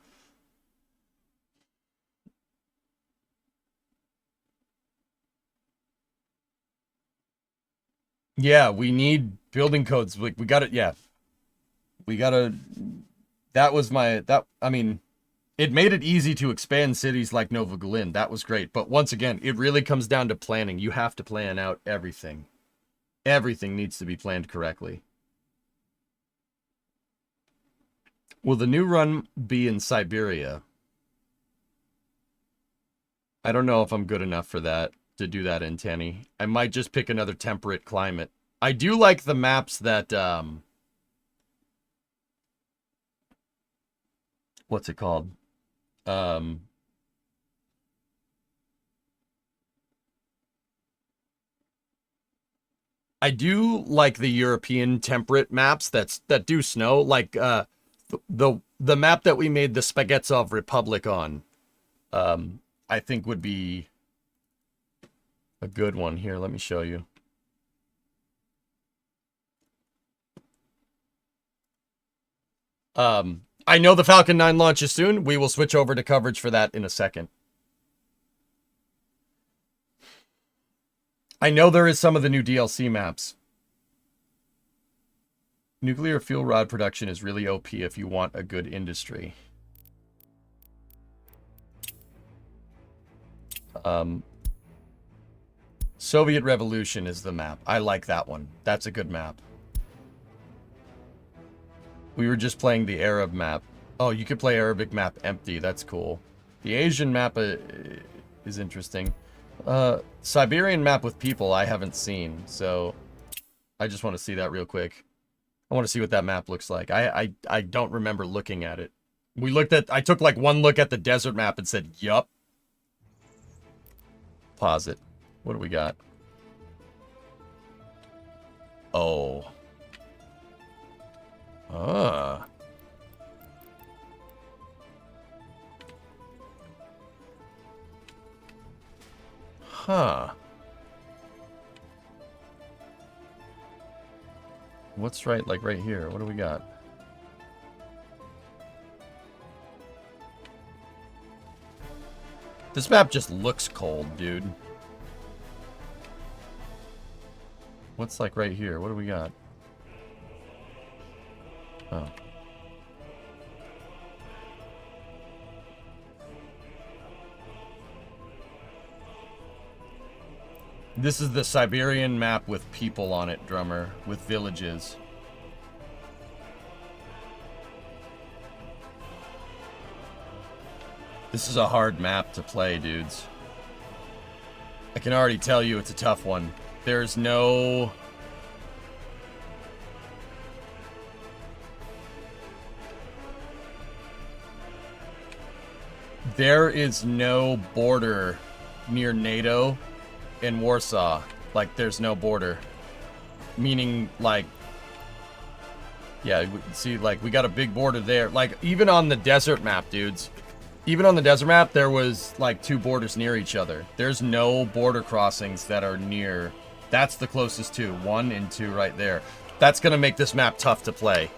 Yeah, we need building codes. Like, we got it. Yeah. We gotta, I mean, it made it easy to expand cities like Nova Glen. That was great. But once again, it really comes down to planning. You have to plan out everything. Everything needs to be planned correctly. Will the new run be in Siberia? I don't know if I'm good enough for that, to do that in Tanny. I might just pick another temperate climate. I do like the maps that, what's it called? I do like the European temperate maps that do snow, like the map that we made the Spaghetzov Republic on. I think would be a good one. Here, let me show you. I know the Falcon 9 launches soon. We will switch over to coverage for that in a second. I know there is some of the new DLC maps. Nuclear fuel rod production is really OP if you want a good industry. Soviet Revolution is the map. I like that one. That's a good map. We were just playing the Arab map. Oh, you could play Arabic map empty. That's cool. The Asian map is interesting. Siberian map with people I haven't seen, so I just want to see that real quick. I want to see what that map looks like. I don't remember looking at it. I took like one look at the desert map and said, yup. Pause it. What do we got? Oh. Ah. Huh. What's right, like right here? What do we got? This map just looks cold, dude. What's like right here? What do we got? Oh. This is the Siberian map with people on it, Drummer, with villages. This is a hard map to play, dudes. I can already tell you it's a tough one. There's no... There is no border near NATO in Warsaw. Like, there's no border. Meaning, like, yeah, see, like, we got a big border there. Like, even on the desert map, dudes. Even on the desert map, there was, like, 2 borders near each other. There's no border crossings that are near. That's the closest 2. 1 and 2 right there. That's going to make this map tough to play.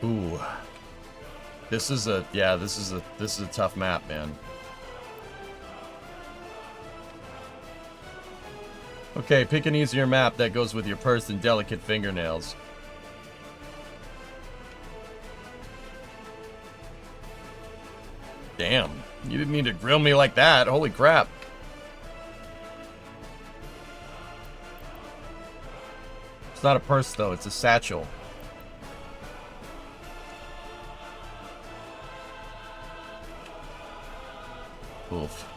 Ooh. This is a, yeah, this is a tough map, man. Okay, pick an easier map that goes with your pursed and delicate fingernails. Damn, you didn't need to grill me like that. Holy crap. It's not a purse, though. It's a satchel. Oof.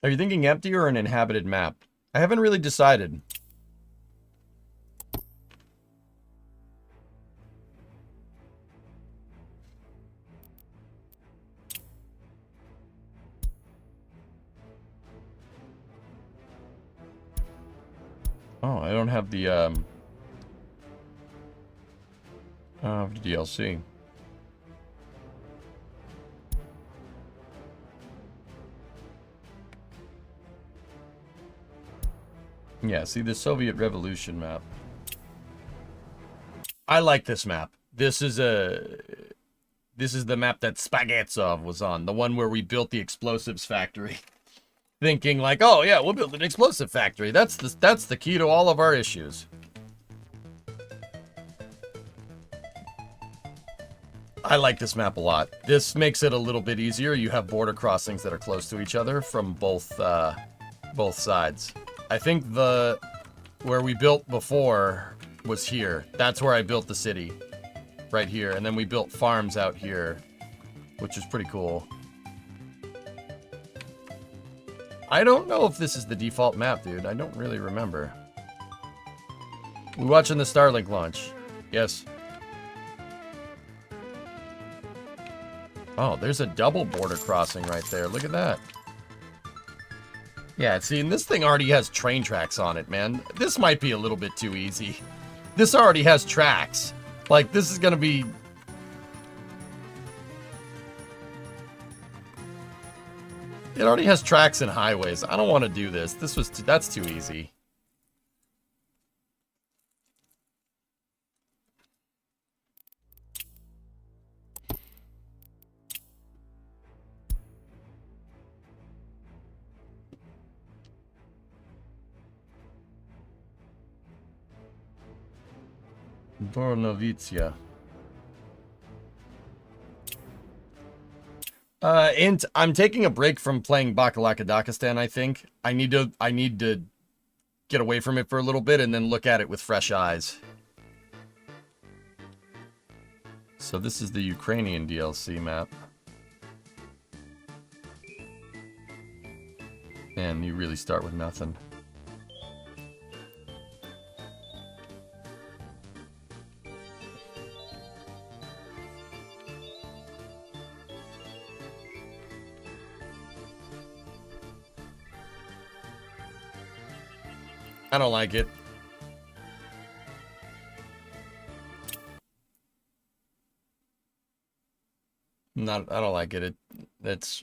Are you thinking empty or an inhabited map? I haven't really decided. Oh, I don't have the DLC. Yeah, see the Soviet Revolution map. I like this map. This is the map that Spaghetzov was on, the one where we built the explosives factory. Thinking like, oh yeah, we'll build an explosive factory. That's the key to all of our issues. I like this map a lot. This makes it a little bit easier. You have border crossings that are close to each other from both sides. I think where we built before was here. That's where I built the city. Right here. And then we built farms out here, which is pretty cool. I don't know if this is the default map, dude. I don't really remember. We watching the Starlink launch. Yes. Oh, there's a double border crossing right there. Look at that. Yeah, see, and this thing already has train tracks on it, man. This might be a little bit too easy. This already has tracks. Like, this is gonna be... It already has tracks and highways. I don't want to do this. That's too easy. Bornovicia. And I'm taking a break from playing Bakalakadakastan, I think. I need to get away from it for a little bit and then look at it with fresh eyes. So this is the Ukrainian DLC map. And you really start with nothing. I don't like it. I don't like it. It's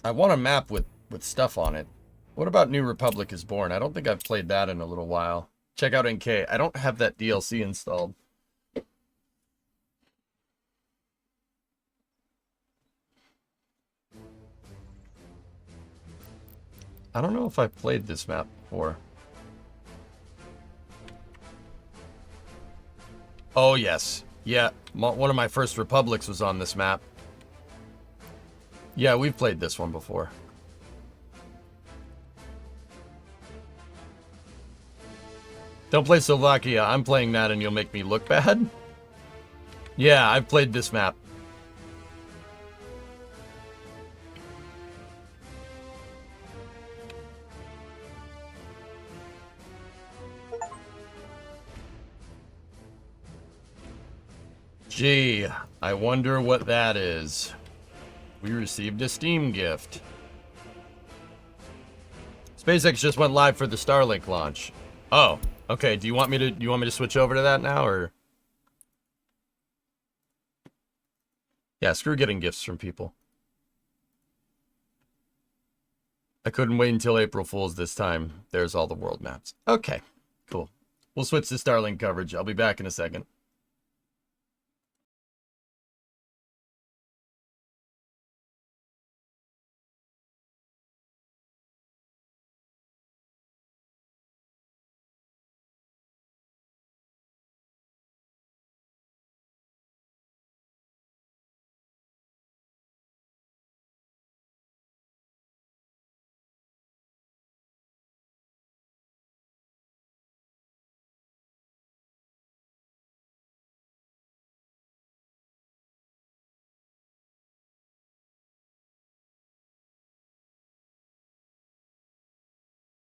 I want a map with stuff on it. What about New Republic is Born? I don't think I've played that in a little while. Check out NK. I don't have that DLC installed. I don't know if I've played this map before. Oh, yes. Yeah, one of my first Republics was on this map. Yeah, we've played this one before. Don't play Slovakia. I'm playing that and you'll make me look bad? Yeah, I've played this map. Gee, I wonder what that is. We received a Steam gift. SpaceX just went live for the Starlink launch. Oh, okay. Do you want me to switch over to that now, or? Yeah, screw getting gifts from people. I couldn't wait until April Fool's this time. There's all the world maps. Okay, cool. We'll switch to Starlink coverage. I'll be back in a second.